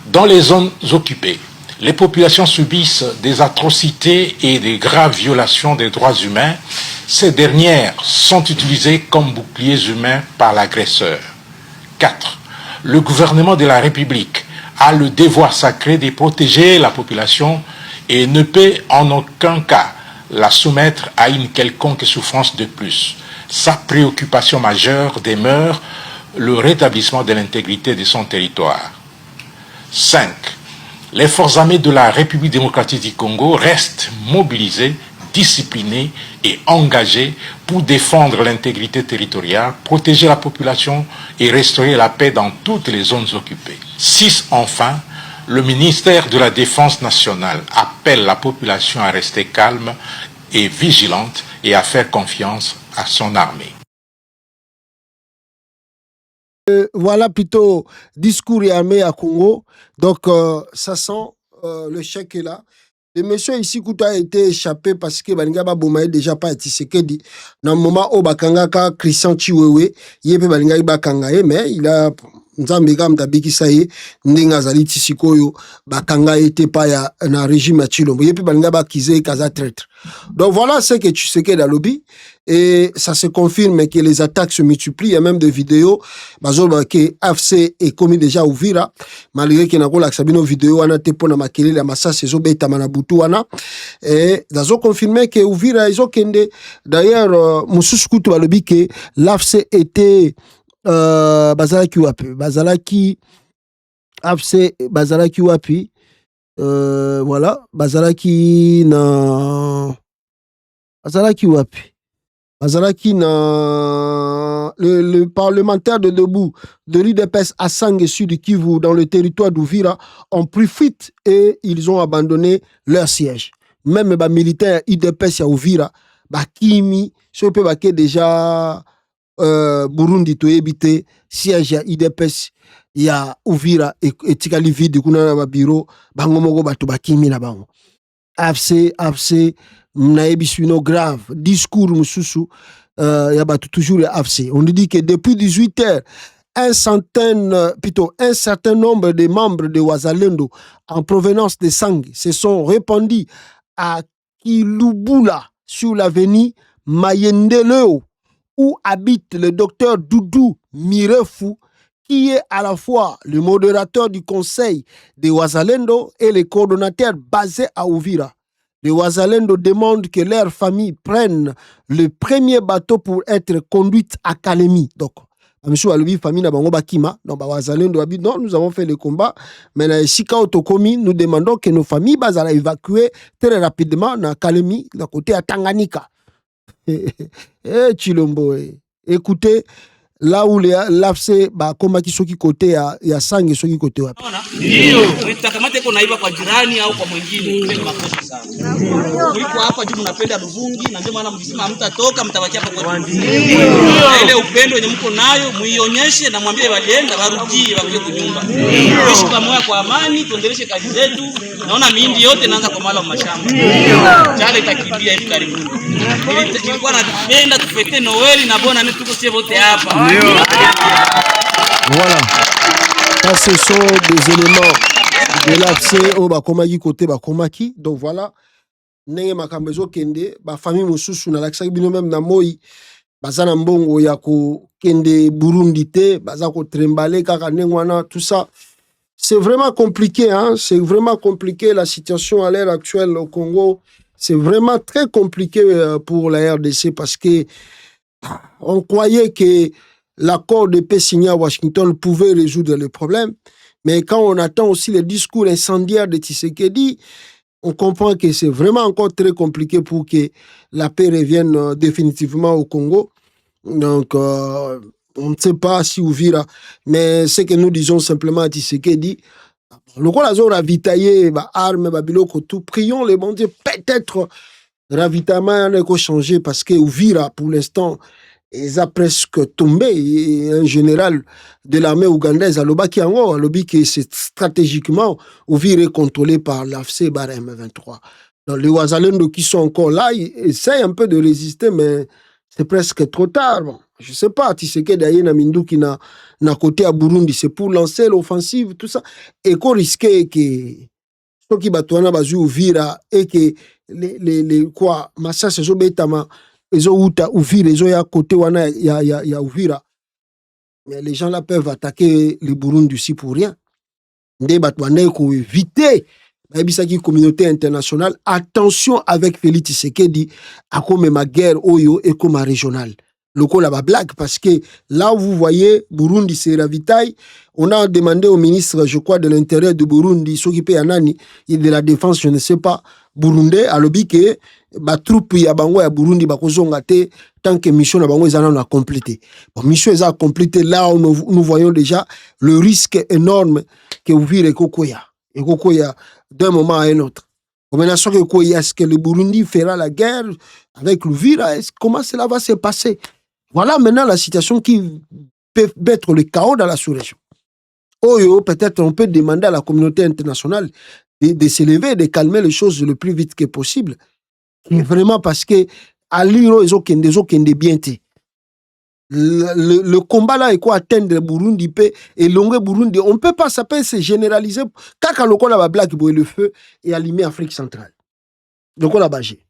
Dans les zones occupées, les populations subissent des atrocités et des graves violations des droits humains. Ces dernières sont utilisées comme boucliers humains par l'agresseur. 4. Le gouvernement de la République a le devoir sacré de protéger la population et ne peut en aucun cas la soumettre à une quelconque souffrance de plus. Sa préoccupation majeure demeure le rétablissement de l'intégrité de son territoire. 5. Les forces armées de la République démocratique du Congo restent mobilisées, disciplinées et engagées pour défendre l'intégrité territoriale, protéger la population et restaurer la paix dans toutes les zones occupées. 6. Enfin, le ministère de la Défense nationale appelle la population à rester calme et vigilante et à faire confiance à son armée. Voilà plutôt discours et armée à Congo. Donc, ça sent le chèque est là. Le monsieur ici Kouta a été échappé parce que Balinga Bomaye déjà pas Tshisekedi. Dans le moment où Bakangaka Christian Chiwewe, yepe Balinga Bakangaye, mais il a Nzambe kam tabiki saye ndinga zali Tshisikoyo Bakanga était pas ya na régime ya Chilombo. Yepe Balinga Bakize kaza traître. Donc voilà ce que Tshisekedi a lobby. Et ça se confirme que les attaques se multiplient. Il y a même des vidéos. Que AFC est commis déjà à Uvira. Malgré qu'il y a une vidéo, on a été pour la maquille, la massa, c'est Beta Manabutu, et ils ont confirmé que Uvira, ils ont kende. D'ailleurs, Moussous Koutou a le dit que l'AFC était Bazalaki Wapi. Bazalaki, AFC, Bazalaki Wapi. Voilà. Bazalaki na. Bazalaki Wapi. Azalaki le parlementaire de Debout de l'UDPS à Sang Sud Kivu dans le territoire d'Uvira ont pris fuite et ils ont abandonné leur siège. Même les militaires UDPS à Uvira, Kimi, si on peut déjà Burundi to éviter siège à UDPS il y a Uvira et Tikali vide kuna na bureau bangomogo batu Kimi na bango. AFC Naebisuino grave, discours Moussoussou, toujours le AFC. On nous dit que depuis 18 heures, un certain nombre de membres de Wazalendo en provenance de Sang se sont répandus à Kilubula sur l'avenue Mayendeleo où habite le docteur Doudou Mirefu qui est à la fois le modérateur du conseil de Wazalendo et le coordonnateur basé à Uvira. Les Wazalendo demandent que leur famille prenne le premier bateau pour être conduite à Kalemi. Donc, monsieur Alubi, famille Nabango Bakima, donc Wazalendo a dit non, nous avons fait le combat, mais dans Sika Otokomi, nous demandons que nos familles soient évacuées très rapidement dans Kalemi, d'un côté à Tanganyika. Chilombo, écoutez, là où l'AFC koma kisoki kote ya Sange soki kote wapi? Ndio. Utakamate kwa naiba kwa jirani au kwa mwingine ni makosa sana. Mliko hapa juu mnapenda Luvungi na ndio maana mkisema mtatoka mtabaki hapa kwa Luvungi. Ile upendo wenye mko nayo muionyeshe na mwambie walienda warudie wakuje kunyumba. Tuishi pamoja kwa amani, tuendeleshe kazi zetu. Naona miindi yote inaanza kwa mala mashamba. Jale itakimbia hivi karibuni. Nilikuwa napenda tufete Noeli na bona tuko sisi wote hapa. Voilà. Ça, ce sont des éléments de l'AFC au Bakomaki côté Bakomaki. Donc voilà. Nenge makambezo kende, ba famille Moussoussou na laksa bino même na moi, bazana mbongo ya ko kende Burundi te, bazako trembale kaka nengwana, tout ça. C'est vraiment compliqué, hein. C'est vraiment compliqué la situation à l'heure actuelle au Congo. C'est vraiment très compliqué pour la RDC parce que on croyait que l'accord de paix signé à Washington pouvait résoudre le problème. Mais quand on attend aussi les discours incendiaires de Tshisekedi, on comprend que c'est vraiment encore très compliqué pour que la paix revienne définitivement au Congo. Donc, on ne sait pas si Uvira, mais ce que nous disons simplement à Tshisekedi, le rôle a ravitaillé, armes, biloko, tout. Prions les bon Dieu, peut-être ravitaillement a changé parce que Uvira, pour l'instant, ils ont presque tombé. Et un général de l'armée ougandaise, Alobaki Ango, Alobi que c'est stratégiquement Uvira est contrôlé par l'AFC par M23. Donc les Wazalendo qui sont encore là, ils essayent un peu de résister, mais c'est presque trop tard. Bon, je ne sais pas, Tshisekedi Aye na Mindu qui na côté à Burundi, c'est pour lancer l'offensive, tout ça. Et qu'on risquait que ceux qui batouana bazu Uvira et que les quoi, Massa se betama ils ont Uvira, ils ont ya côté wana ya Uvira. Mais les gens là peuvent attaquer le Burundi aussi pour rien. Nde batouana ko éviter la communauté internationale, attention avec Félix Tshisekedi à comme ma guerre oyo et comme régionale. Le coup là blague parce que là où vous voyez Burundi c'est ravitaille, on a demandé au ministre je crois de l'intérieur de Burundi s'occuper à nani et de la défense je ne sais pas burundais à l'obi que ba troupe ya bango ya Burundi ba kozonga te tant que mission na bango ezana na complété. Bon mission est complété là où nous voyons déjà le risque énorme que vous vivez kokoya et kokoya d'un moment à un autre. Est-ce que le Burundi fera la guerre avec l'Uvira? Comment cela va se passer? Voilà maintenant la situation qui peut mettre le chaos dans la sous-région. Peut-être on peut demander à la communauté internationale de s'élever, de calmer les choses le plus vite que possible. Et vraiment parce que à l'Iro, ils ont bien été. Le combat là est quoi atteindre Burundi et longue Burundi. On ne peut pas, ça peut se généraliser. Quand on a black le feu et allumer Afrique centrale. Donc on a bagé.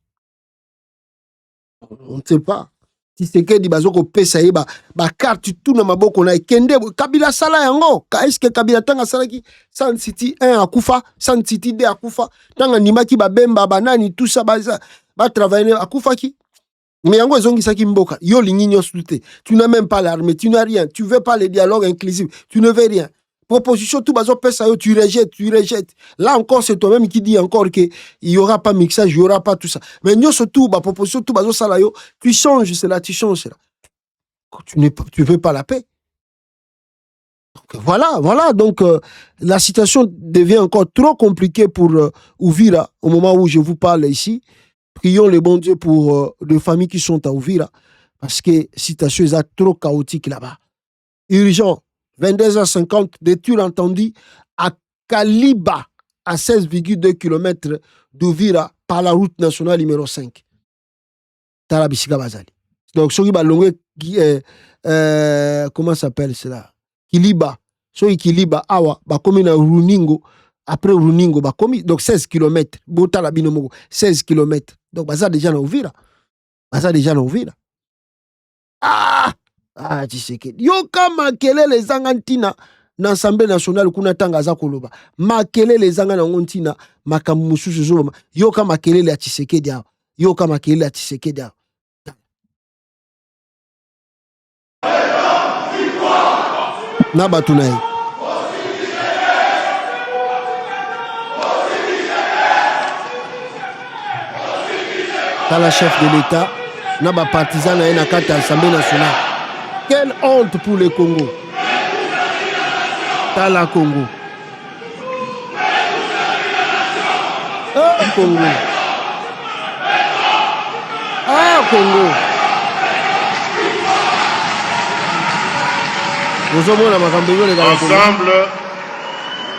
On ne sait pas. Si c'est que Dibazoko pesa ba carte tout na maboko na kende Kabila sala yango. Est-ce que Kabila tanga sala ki San City 1 akufa, San City 2 akufa, tanga nimaki ba bemba banani tout ça ba travailler akufa ki. Mais yango ezongisaki mboka. Yo lingi soute. Tu n'as même pas l'armée, tu n'as rien. Tu veux pas le dialogue inclusif, tu ne veux rien. Proposition tout bazo pesa yo, tu rejettes. Là encore c'est toi-même qui dis encore que il y aura pas mixage, il y aura pas tout ça. Mais nous surtout ba proposition tout bazo sala yo, tu changes cela. Tu veux pas la paix. Donc, voilà donc la situation devient encore trop compliquée pour Uvira au moment où je vous parle ici. Prions le bon Dieu pour les familles qui sont à Uvira parce que la situation est trop chaotique là-bas. Urgent. 22h50, des tueurs entendus à Kaliba, à 16,2 km d'Ouvira, par la route nationale numéro 5. Tarabisika Bazali. Donc, ceux qui comment s'appelle cela? Kiliba. Ceux qui Kiliba, Awa, comme na Runingo, après Runingo, donc 16 km. 16 km. Donc, Baza déjà na Ouvira. Tu sais que yoka makele les angantina na Assemblée nationale kuna tanga za koloba makele les angana ngontina makambu mususu zoma yoka makele ya Tshisekedi na batunai la chef de l'État na ba partisan na ena kata Assemblée nationale. Quelle honte pour le Congo. Tala Congo. Congo. Congo. Ensemble,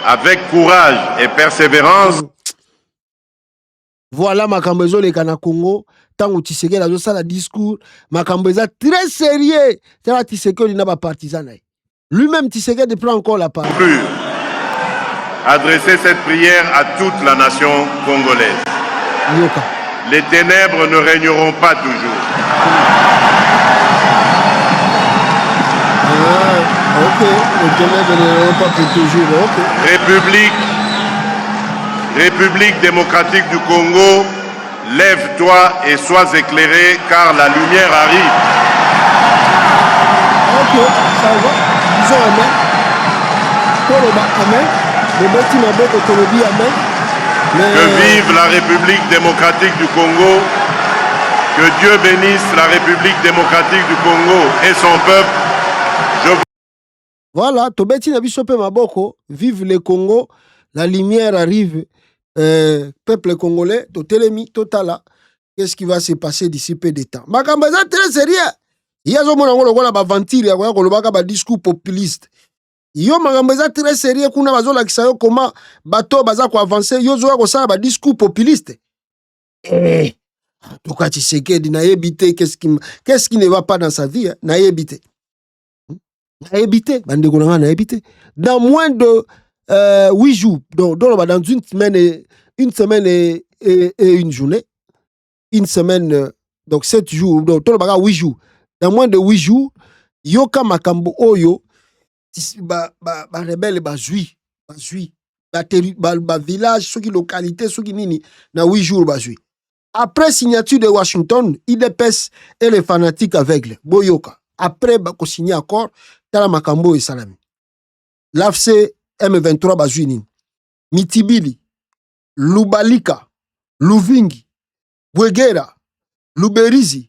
avec courage et persévérance. Voilà Makambezo le Kana Congo. Tant que Tshisekedi a ça la discours, Makambeza très sérieux. C'est là Tshisekedi n'a pas partisan. Lui-même Tshisekedi prend encore la parole. Plus adresser cette prière à toute la nation congolaise. Yoka. Les ténèbres ne régneront pas toujours. Ok, les ténèbres ne régneront pas pour toujours. Okay. République démocratique du Congo, lève-toi et sois éclairé car la lumière arrive. Ok, ça va. Disons amen. Amen. Que vive la République démocratique du Congo. Que Dieu bénisse la République démocratique du Congo et son peuple. Voilà, Tobeti Nabisope Maboko, vive le Congo, la lumière arrive. Peuple congolais, Totelemi, Totala, qu'est-ce qui va se passer d'ici peu de temps? Makambaza très sérieux. Il y a un discours populiste. Yo makambaza très sérieux kuna bazola kisayo comment bato baza ko avancer yo zo ko ça ba discours populiste. Toka Tshisekedi na yebite qu'est-ce qui ne va pas dans sa vie na yebite. Na yebite bande ko na yebite. Dans moins de 8 jours, donc dans une semaine et une journée, une semaine, donc 7 jours, donc 8 jours, dans moins de 8 jours, yoka makambo oyo, rebelle bazui, village, ceux qui localité, ceux qui nini, dans 8 jours bazui. Après signature de Washington, IDPS et les fanatiques aveugles, boyoka. Après bako signé accord, tala makambo et salami. L'AFC M23 Bazuini, Mitibili, Lubalika, Luvingi, Bwegera, Luberizi,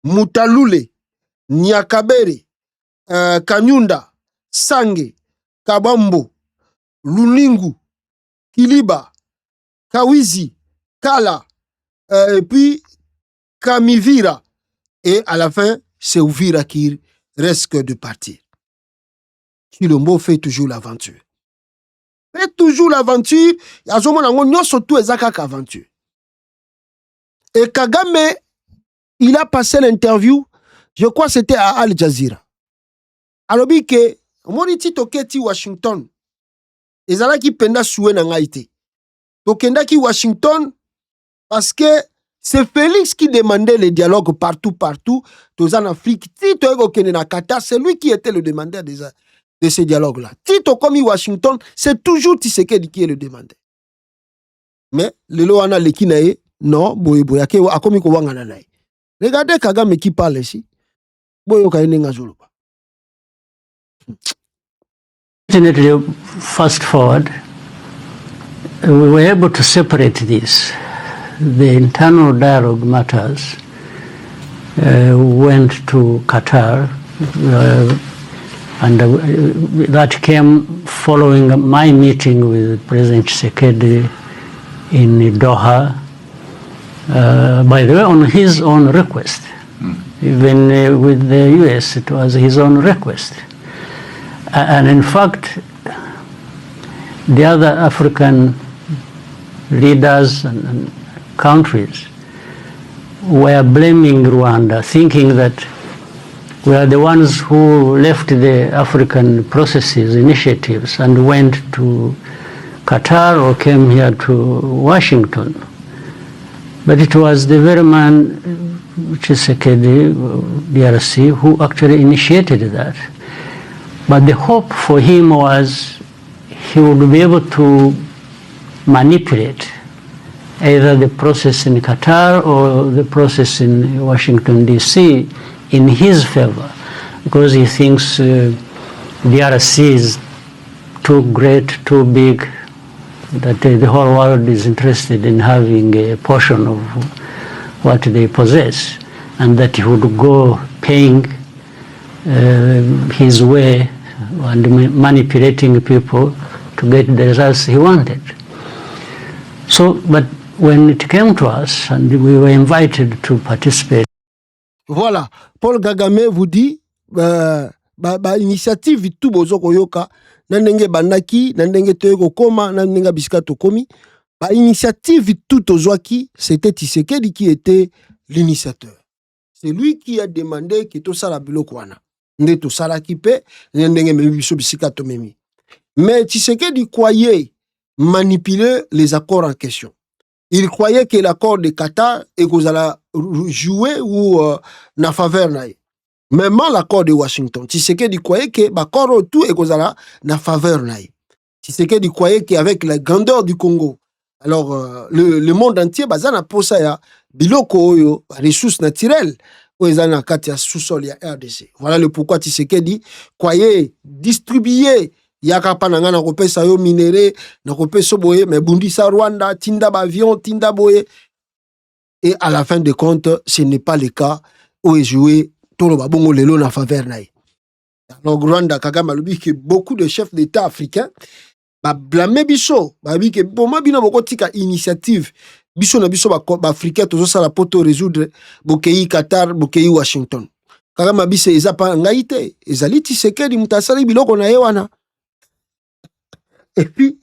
Mutalule, Nyakabere, Kanyunda, Sange, Kabambo, Luningu, Kiliba, Kawizi, Kala, et puis Kamivira. Et à la fin, c'est Uvira qui risque de partir. Chilombo fait toujours l'aventure. fait toujours l'aventure, azomona ngo surtout ezaka aventure. Et Kagame, il a passé l'interview, je crois que c'était à Al Jazeera. Alors que moniti toketi Washington, ezalaki penda soué na ngaite. Tokendaki Washington parce que c'est Félix qui demandait le dialogue partout. Tous en Afrique, Tito Kende na Qatar, c'est lui qui était le demandeur de ces dialogues-là. Tito comme Washington, c'est toujours Tshisekedi qui est le demandeur. Mais le loana le kinae, non, boye ake akomi ko wangana nae. Regardez Kagame qui parle ici. Boyo kainenga zuluba. Definitely, fast forward, we were able to separate this. The internal dialogue matters went to Qatar, and that came following my meeting with President Tshisekedi in Doha, by the way, on his own request. Even with the US, it was his own request. And in fact, the other African leaders and countries were blaming Rwanda, thinking that we are the ones who left the African processes, initiatives, and went to Qatar or came here to Washington. But it was the very man, Tshisekedi, DRC, who actually initiated that. But the hope for him was he would be able to manipulate either the process in Qatar or the process in Washington, D.C. in his favor, because he thinks DRC is too great, too big, that the whole world is interested in having a portion of what they possess, and that he would go paying his way and manipulating people to get the results he wanted. So, but when it came to us and we were invited to participate. Voilà, Paul Kagame vous dit, initiative tout bozo koyoka, nandenge bandaki, nandenge toyoko koma, nandenge biskato komi, initiative tout ozwaki, c'était Tshisekedi qui était l'initiateur. C'est lui qui a demandé que tout ça la biloko wana. Nde tout ça la kipe, nandenge mebiso biskato memi. Mais Tshisekedi croyait manipuler les accords en question. Il croyait que l'accord de Qatar et qu'on allait jouer ou na faveur naïe. Même l'accord de Washington, Tshisekedi croyait que l'accord tout et qu'on allait na faveur naïe. Tshisekedi croyait qu'avec la grandeur du Congo, alors le monde entier bazana posa ya biloko oyo ressources naturelles oezana katia sous-sol ya RDC. Voilà le pourquoi Tshisekedi croyait distribuer yaka pa nanga na kopesa yo minéré na kopesa boye mais bundisa Rwanda tinda ba avion tinda boye, et à la fin de compte ce n'est pas le cas où est joué tolo ba bongo lelo na faveur naï. Alors Rwanda Kagame alobi que beaucoup de chefs d'État africains ba blâmer biso ba bi que bon ma bino boko tika initiative biso na biso ba africain tozo sala poto résoudre bokei Qatar bokei Washington. Kagame bise eza pa ngaite ezali Tshisekedi mutasali biloko na yewana. Et puis,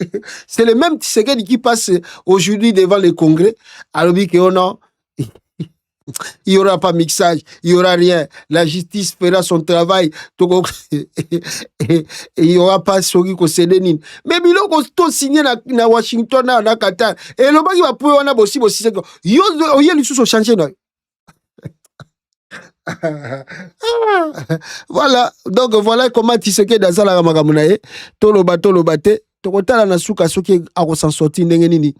c'est le même Tshisekedi qui passe aujourd'hui devant le Congrès. Alors, dit que non, il n'y aura pas mixage, il n'y aura rien. La justice fera son travail. Et il n'y aura pas ce qui concerne. Mais bilo ko to signé na Washington na Qatar. Et le bagi va pouvoir na bossi c'est que yo les sous changer non. Voilà, donc voilà comment Tshisekedi dans la magamunaye. Tolo bate. Tokotala na suka soki s'en sortir ndenge nini.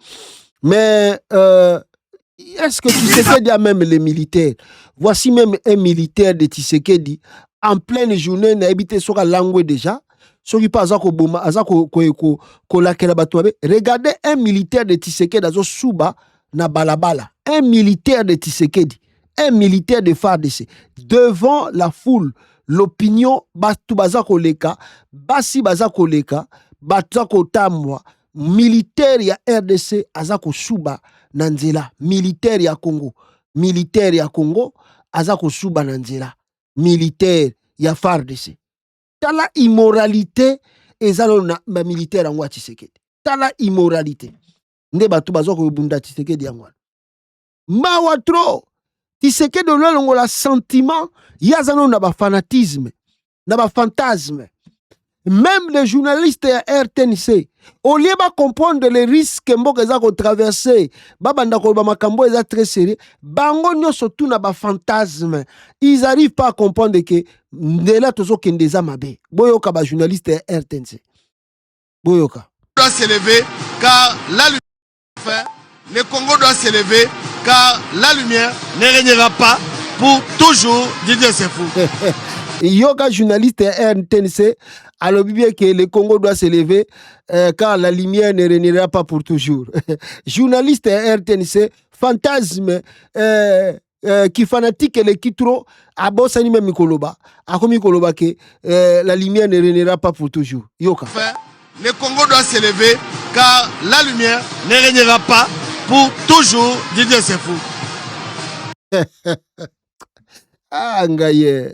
Mais est-ce que Tshisekedi a même les militaires? Voici même un militaire de Tshisekedi en pleine journée na habité soka langue déjà. Soki pas azako boma azako ko lakela batwabe. Regardez un militaire de Tshisekedi azo suba na balabala. Un militaire de Tshisekedi, un militaire de FARDC devant la foule, l'opinion batu bazako leka, basi bazako leka. Batako tamwa militaire ya RDC azako suba nanzela, militaire ya Congo azako suba nanzela, militaire ya FARDC. Tala immoralité ezalo na ba militaire ngwa Tshisekedi. Tala immoralité. Nde batu bazo ko bunda Tshisekedi yangwa. Mawa trop. Tshisekedi longola sentiment, yazano na ba fanatisme, na ba fantasme. Même les journalistes RTNC, au lieu de comprendre les risques que mboka ko traverser, babanda ko ba makambo eza très sérieux, bango nyo surtout na ba fantasme. Ils arrivent pas à comprendre que ndela tozo kendeza mabe. Boyoka ba journaliste RTNC. Boyoka doit s'élever car la lumière, le Congo doit s'élever car la lumière ne régnera pas pour toujours. Didier c'est fou. Yoga journaliste RTNC, alors bien que le Congo doit s'élever car la lumière ne régnera pas pour toujours. Journaliste RTNC, fantasme qui fanatique le kitro, à bossani même Mikoloba, à comme Mikoloba que la lumière ne régnera pas pour toujours. Yoka. Le Congo doit s'élever car la lumière ne régnera pas pour toujours. Didier c'est fou. Ah ngaye.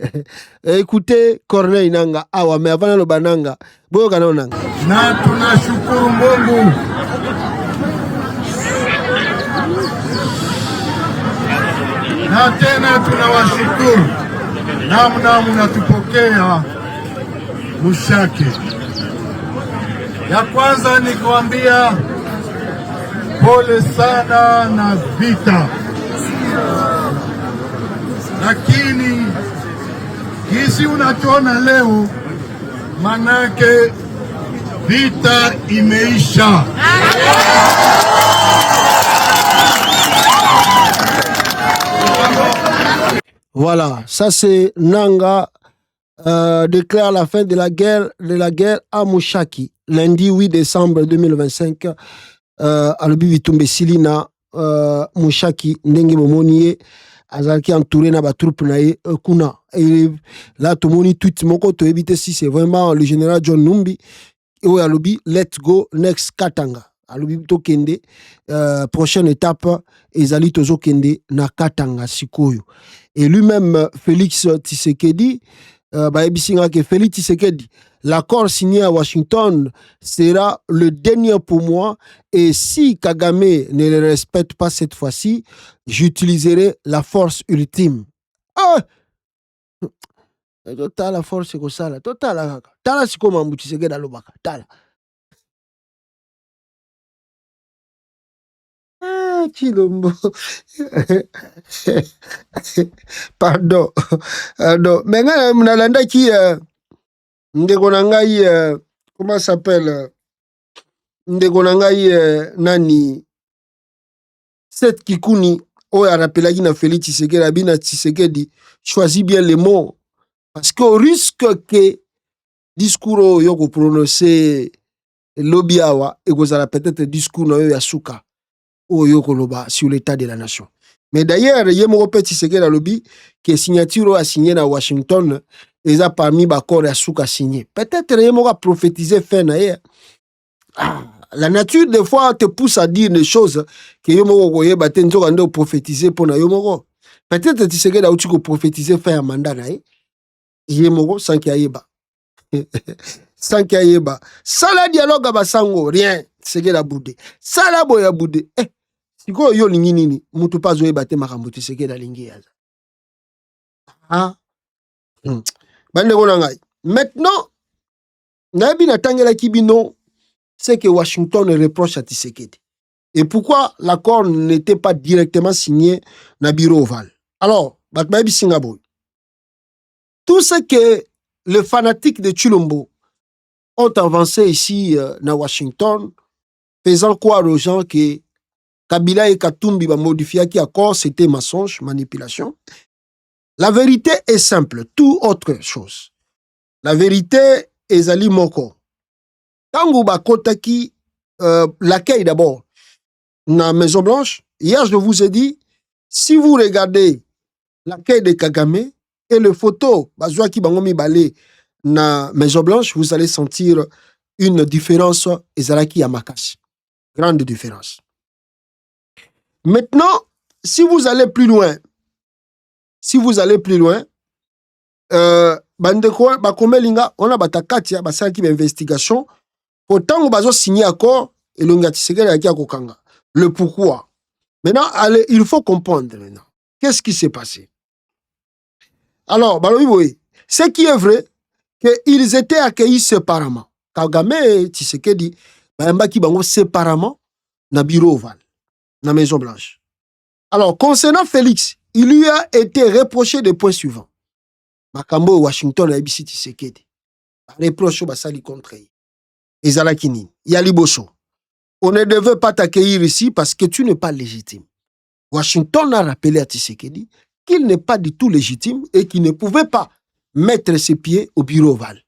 Écoutez Corneille nanga awa mais avant le bananga boyo kana nanga. Na tunashukuru Mungu. Na tena tunawashukuru namna mnatupokea Mushaki. Ya kwanza ni kuambia pole sana na vita. Lakini kisi unachoona leo manake vita imeisha. Voilà, ça c'est Nanga déclare la fin de la guerre à Mushaki lundi 8 décembre 2025 à l'Obivitumbe Silina Mushaki ndenge momonie azalaki entouré na ba troupe na ye kuna et là tout moni tweet moko to éviter si c'est vraiment le général John Numbi et alobi let's go next Katanga alobi to kende prochaine étape ezali tozo kende na Katanga sikoyo et lui-même Félix Tshisekedi baebisinga que Félix Tshisekedi l'accord signé à Washington sera le dernier pour moi et si Kagame ne le respecte pas cette fois-ci, j'utiliserai la force ultime. Ah! Total la force c'est comme ça là. Total la kaka. Tala siko mambu Tshisekedi alobaka. Tala. Ah, Chilombo. Pardon. Pardon. Mais nga mnalanda ki ndeko na ngai comment s'appelle ndeko na ngai nani Seth Kikuni oyo arapelaki na Félix Tshisekedi abina Tshisekedi choisis bien les mots parce qu'au risque que discours oyo ko prononcer lobi awa ekozala peut-être discours na yo ya suka oyo koloba sur l'état de la nation. Mais d'ailleurs yemoko pe Tshisekedi alobi que signature a signé na Washington et ça parmi bakor ya suka signé. Peut-être yemoko a prophétisé fin na ye. La nature des fois te pousse à dire des choses que yomoko koyeba te nzoka ndo prophétiser pour na yomoko. Peut-être Tshisekedi a outi ko prophétiser fin ya mandat na ye. Yemoko sans qu'il yeba. Sans qu'il yeba. Sans la dialogue basango rien. Tshisekedi a boudé. Sans la boya boudé. Siko yo lingi nini mutu pa zo yeba te makambo Tshisekedi alingi yaza. Ah. Bande kona ngai. Maintenant nabi natangela kibino c'est que Washington reproche à Tshisekedi. Et pourquoi l'accord n'était pas directement signé na bureau ovale? Alors, Batmaïbi Singapore. Tout ce que les fanatiques de Chilombo ont avancé ici na Washington, faisant croire aux gens que Kabila et Katumbi va modifier qui accord, c'était mensonge, manipulation. La vérité est simple, tout autre chose. La vérité est Ali Moko. Quand vous kotaki l'accueil d'abord na Maison Blanche, hier je vous ai dit, si vous regardez l'accueil de Kagame et les photos bazouaki bangomi balé na Maison Blanche, vous allez sentir une différence ezalaki ya makasi. Grande différence. Maintenant, si vous allez plus loin, bandeko bakomelinga on a batakati basala ki investigation pourtant bazo signer accord et longa Tshisekedi a kokanga. Le pourquoi. Maintenant allez, il faut comprendre maintenant. Qu'est-ce qui s'est passé? Alors, oui, ce qui est vrai qu'ils étaient accueillis séparément. Kagame et Tshisekedi qui bango séparément na bureau ovale, na Maison Blanche. Alors, concernant Félix, il lui a été reproché des points suivants. Makambo Washington a ABC Tshisekedi. Reproche au basali contre lui. Ezalakini, Yaliboso. On ne devait pas t'accueillir ici parce que tu n'es pas légitime. Washington a rappelé à Tshisekedi qu'il n'est pas du tout légitime et qu'il ne pouvait pas mettre ses pieds au bureau ovale.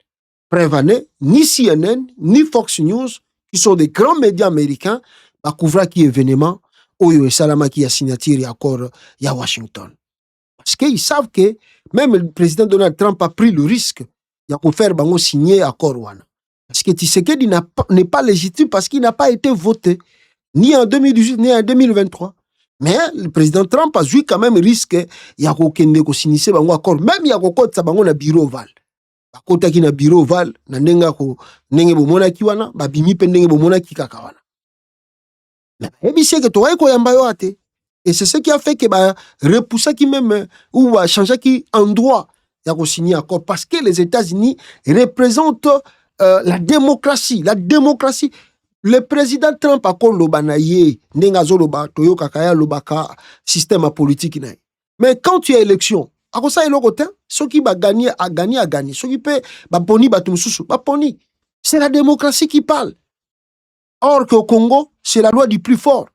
Prévenez, ni CNN, ni Fox News, qui sont des grands médias américains, va couvrir qui événement, Oyo et Salama qui a signature et accord à Washington. Parce qu'ils savent que même le président Donald Trump a pris le risque de faire signer accord. Parce que Tshisekedi n'est pas légitime parce qu'il n'a pas été voté, ni en 2018, ni en 2023. Mais le président Trump a joué quand même risque de signer accord. Même il y a un bureau ovale. Kota ki na bureau val na ndenga ko ndenge bomona ki wana ba bimi pe ndenge bomona ki kaka wana na ebisi ke to ko yamba yo ate et c'est ce qui a fait que ba repousser qui même ou ba changer qui endroit ya ko signer accord parce que les États-Unis représentent la démocratie le président Trump a ko lobanaye ndenga zo loba to yo kaka ya lobaka système politique na mais quand tu as élection ako ça eloko te ceux qui va gagner a gagné ceux qui peut ba poni ba tumsusu ba poni c'est la démocratie qui parle or qu'au Congo c'est la loi du plus fort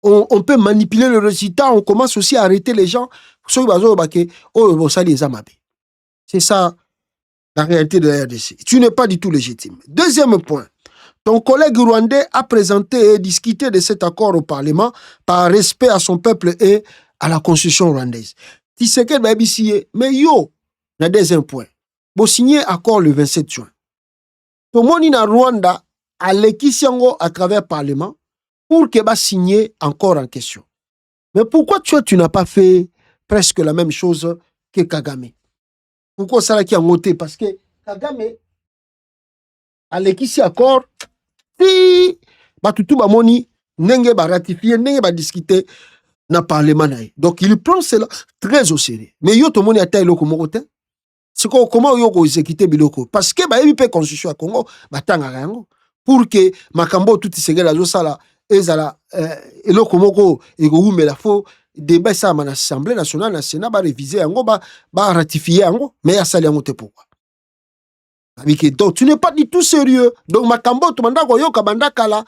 on peut manipuler le résultat on commence aussi à arrêter les gens ceux qui bazo ba ke oh bon ça les amabe c'est ça la réalité de la RDC tu n'es pas du tout légitime. Deuxième point, ton collègue rwandais a présenté et discuté de cet accord au Parlement par respect à son peuple et à la constitution rwandaise. Tshisekedi va signer, mais yo, na deuxième point, vous signez accord le 27 juin. Tout le monde en Rwanda a l'équissiango à travers le Parlement pour que va signer encore en question. Mais pourquoi tu n'as pas fait presque la même chose que Kagame? Pourquoi ça qui a monté? Parce que Kagame a l'équissi accord, si tout ba moni, nenge ba ratifier, nenge ba discuter, na parlement naï. Donc il prend cela très au sérieux. Mais yo to moni ata iloko moko te. C'est comment yo ko exécuter biloko parce que ba yebi pe constitution à Congo ba tanga yango pour que makambo tout Tshisekedi azo sala ezala iloko moko ego umela fo débat ça à l'Assemblée nationale na Sénat ba réviser yango ba ratifier yango mais ya sali yango te pourquoi. Donc tu n'es pas du tout sérieux. Donc makambo to manda ko yo ka banda kala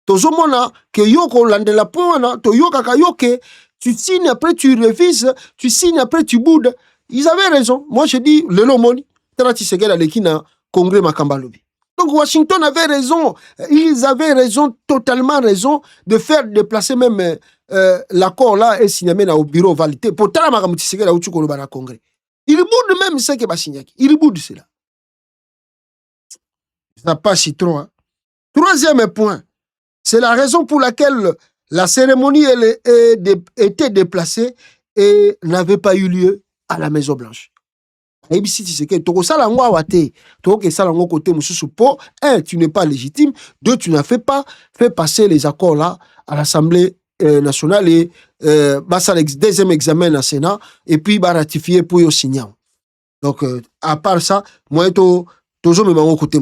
tozomona que yoko landela pona to yoka kayoke tu signes après tu révises tu signes après tu boudes. Ils avaient raison. Moi je dis le lomoni tara Tshisekedi alekina congrès makambalobi. Donc Washington avait raison, ils avaient raison, totalement raison de faire déplacer même l'accord là et signer au bureau validé pour tala makambo Tshisekedi au tshukolo bana congrès. Il boude même ce que ba signaki. Il boude cela. Ça passe si trop. Hein. Troisième point. C'est la raison pour laquelle la cérémonie était déplacée et n'avait pas eu lieu à la Maison Blanche. Un, tu n'es pas légitime. Deux, tu n'as pas fait passer les accords là à l'Assemblée nationale et deuxième examen au Sénat et puis ratifier pour y signer. Donc, à part ça, moi, toujours me côté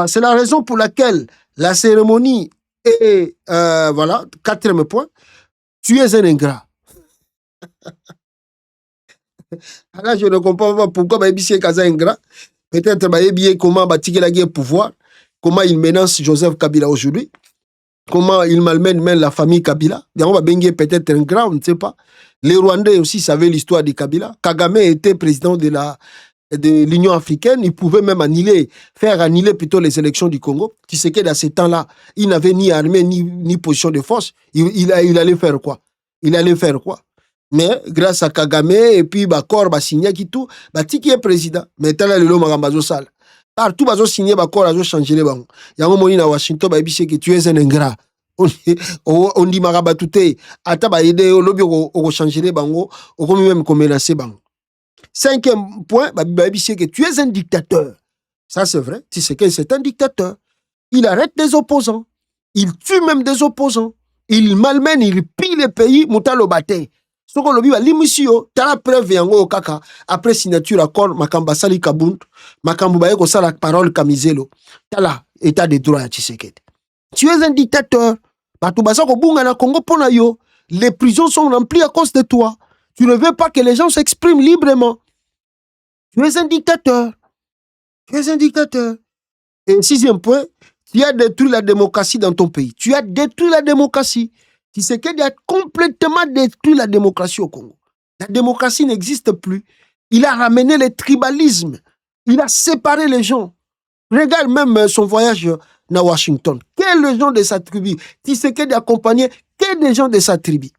c'est la raison pour laquelle la cérémonie est, voilà, quatrième point, tu es un ingrat. Là, je ne comprends pas pourquoi Baïbisi est un ingrat. Peut-être Baïbisi comment bâtir la guerre pouvoir, comment il menace Joseph Kabila aujourd'hui, comment il malmène même la famille Kabila. On va peut-être un ingrat, on ne sait pas. Les Rwandais aussi savaient l'histoire de Kabila. Kagame était président de l'Union africaine, il pouvait même faire annuler plutôt les élections du Congo. Tu sais que dans ces temps-là, il n'avait ni armée, ni position de force. Il allait faire quoi? Mais grâce à Kagame, et puis Bakor, signé qui tout, qui est président. Mais tant là, le lot magambazo sale. Partout, bazo signé Bakor, bazo changer les bancs. Yango moni na Washington, que tu es un ingrat. on dit marabatouté, ataba aidé au lobby au changer les bango, au comme même comme menacer bango. 5e point, c'est que tu es un dictateur. Ça c'est vrai, tu sais que c'est un dictateur. Il arrête des opposants, il tue même des opposants, il malmène, il pille le pays, moutalo bate. Soko lobi ba limusio, tala preuve yango kaka, après signature accord, makamba sali kabund, makambu baye ko sala parole kamizelo. Tala, état de droit à Tshisekedi. Tu es un dictateur. Les prisons sont remplies à cause de toi. Tu ne veux pas que les gens s'expriment librement. Tu es un dictateur. Tu es un dictateur. Et 6e point, tu as détruit la démocratie dans ton pays. Tu as détruit la démocratie. Tshisekedi a complètement détruit la démocratie au Congo. La démocratie n'existe plus. Il a ramené le tribalisme. Il a séparé les gens. Regarde même son voyage à Washington. Quels gens de sa tribu? Tshisekedi accompagné que des gens de sa tribu.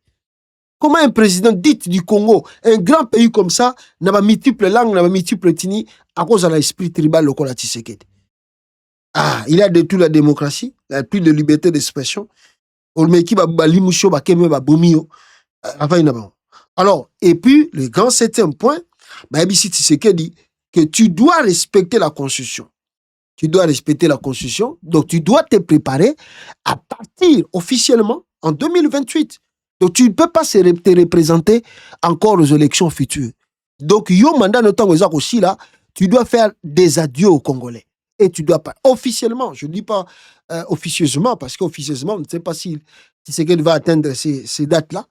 Comment un président dit du Congo, un grand pays comme ça, n'a pas multiples langues, n'a pas multiples ethnies, à cause de l'esprit tribal local à Tshisekedi? Ah, il a détruit la démocratie, il n'a plus de liberté d'expression. Alors, et puis, le grand 7e point, Tshisekedi, que tu dois respecter la Constitution. Tu dois respecter la Constitution, donc tu dois te préparer à partir officiellement en 2028. Donc tu ne peux pas te représenter encore aux élections futures. Donc, yo mandat notamment aussi là, tu dois faire des adieux aux Congolais. Et tu dois pas, officiellement, je ne dis pas officieusement, parce qu'officieusement, on ne sait pas si Tshisekedi va atteindre ces dates-là.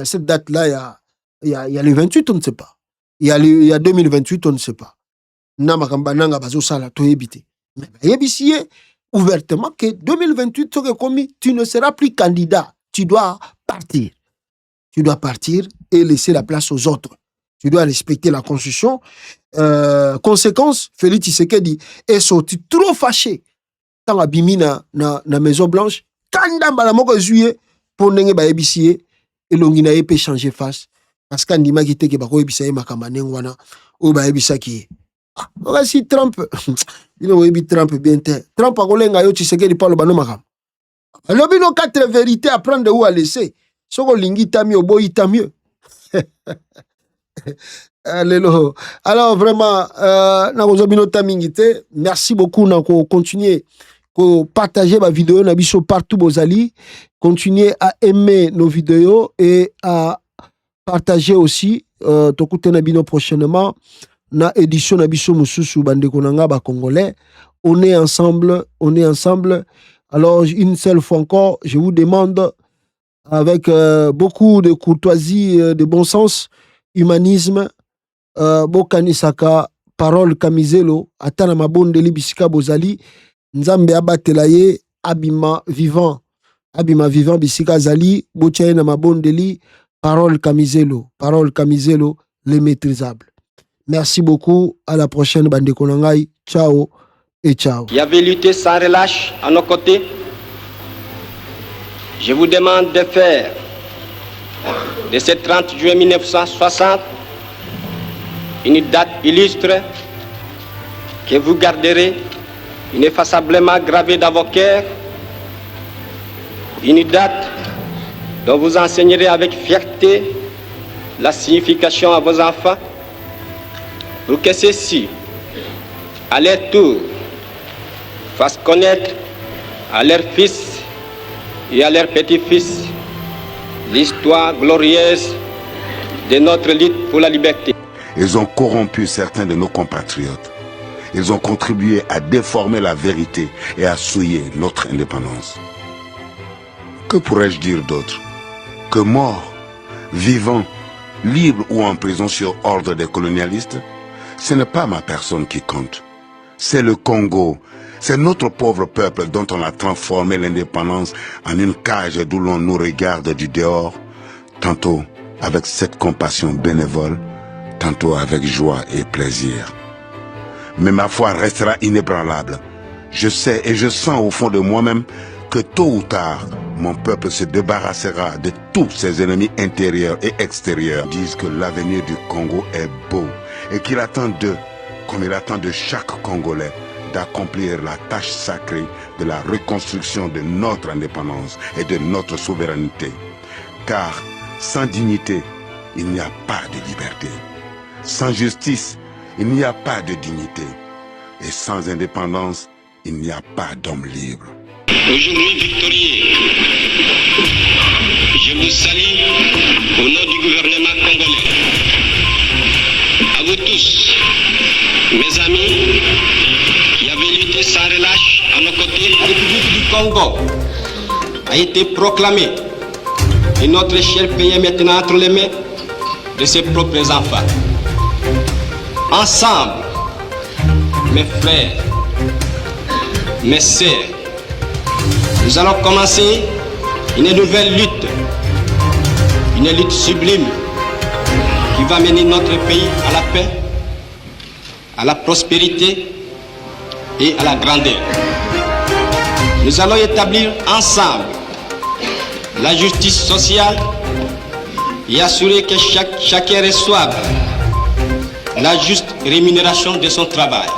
Cette date-là, il y a le 28, on ne sait pas. Il y a 2028, on ne sait pas. Namakamba bazo sala to éviter. Mais il ouvertement que 2028, tu ne seras plus candidat. Tu dois partir. Tu dois partir et laisser la place aux autres. Tu dois respecter la Constitution. Conséquence, Félix Tshisekedi est sorti trop fâché quand abimi na Maison Blanche. Quand la moko juillet pour n'engue ba ebisie et l'ongina peut changer face parce qu'en dima qui te ke ba ko ebisa e makamane ngwana o ba ebisa ki. Ah, si Trump, il a oublié Trump bien terre. Trump a collé ngayo Tshisekedi parle bano makam. Alors bino 4 vérités à prendre où à laisser. Soko lingi tami oboyi tamieux. Alors vraiment, merci beaucoup. Continuez à partager ma vidéo partout bozali. Continuez à aimer nos vidéos et à partager aussi. Prochainement na édition nabiso mususu bandeko nanga ba congolais. On est ensemble. Alors une seule fois encore, je vous demande avec beaucoup de courtoisie, de bon sens, humanisme, bokanisaka parole kamizelo atana mabondeli bisika bozali nzambe abatelaye abima vivant bisika zali bochaye na mabondeli parole kamizelo les maîtrisables. Merci beaucoup, à la prochaine bandeko nangai. Ciao et ciao. Qui avait lutté sans relâche à nos côtés, je vous demande de faire de ce 30 juin 1960 une date illustre que vous garderez ineffaçablement gravée dans vos cœurs, une date dont vous enseignerez avec fierté la signification à vos enfants, pour que ceux-ci, à leur tour, fassent connaître à leurs fils et à leurs petits-fils l'histoire glorieuse de notre lutte pour la liberté. Ils ont corrompu certains de nos compatriotes. Ils ont contribué à déformer la vérité et à souiller notre indépendance. Que pourrais-je dire d'autre? Que morts, vivants, libres ou en prison sur ordre des colonialistes, ce n'est pas ma personne qui compte. C'est le Congo. C'est notre pauvre peuple dont on a transformé l'indépendance en une cage d'où l'on nous regarde du dehors, tantôt avec cette compassion bénévole, tantôt avec joie et plaisir. Mais ma foi restera inébranlable. Je sais et je sens au fond de moi-même que tôt ou tard, mon peuple se débarrassera de tous ses ennemis intérieurs et extérieurs. Ils disent que l'avenir du Congo est beau et qu'il attend d'eux, comme il attend de chaque Congolais, d'accomplir la tâche sacrée de la reconstruction de notre indépendance et de notre souveraineté. Car sans dignité, il n'y a pas de liberté. Sans justice, il n'y a pas de dignité. Et sans indépendance, il n'y a pas d'homme libre. Aujourd'hui victorieux, je vous salue au nom du gouvernement congolais. À vous tous, mes amis, qui avez lutté sans relâche à nos côtés, la République du Congo a été proclamée et notre cher pays est maintenant entre les mains de ses propres enfants. Ensemble, mes frères, mes sœurs, nous allons commencer une nouvelle lutte, une lutte sublime qui va mener notre pays à la paix, à la prospérité et à la grandeur. Nous allons établir ensemble la justice sociale et assurer que chacun reçoive la juste rémunération de son travail.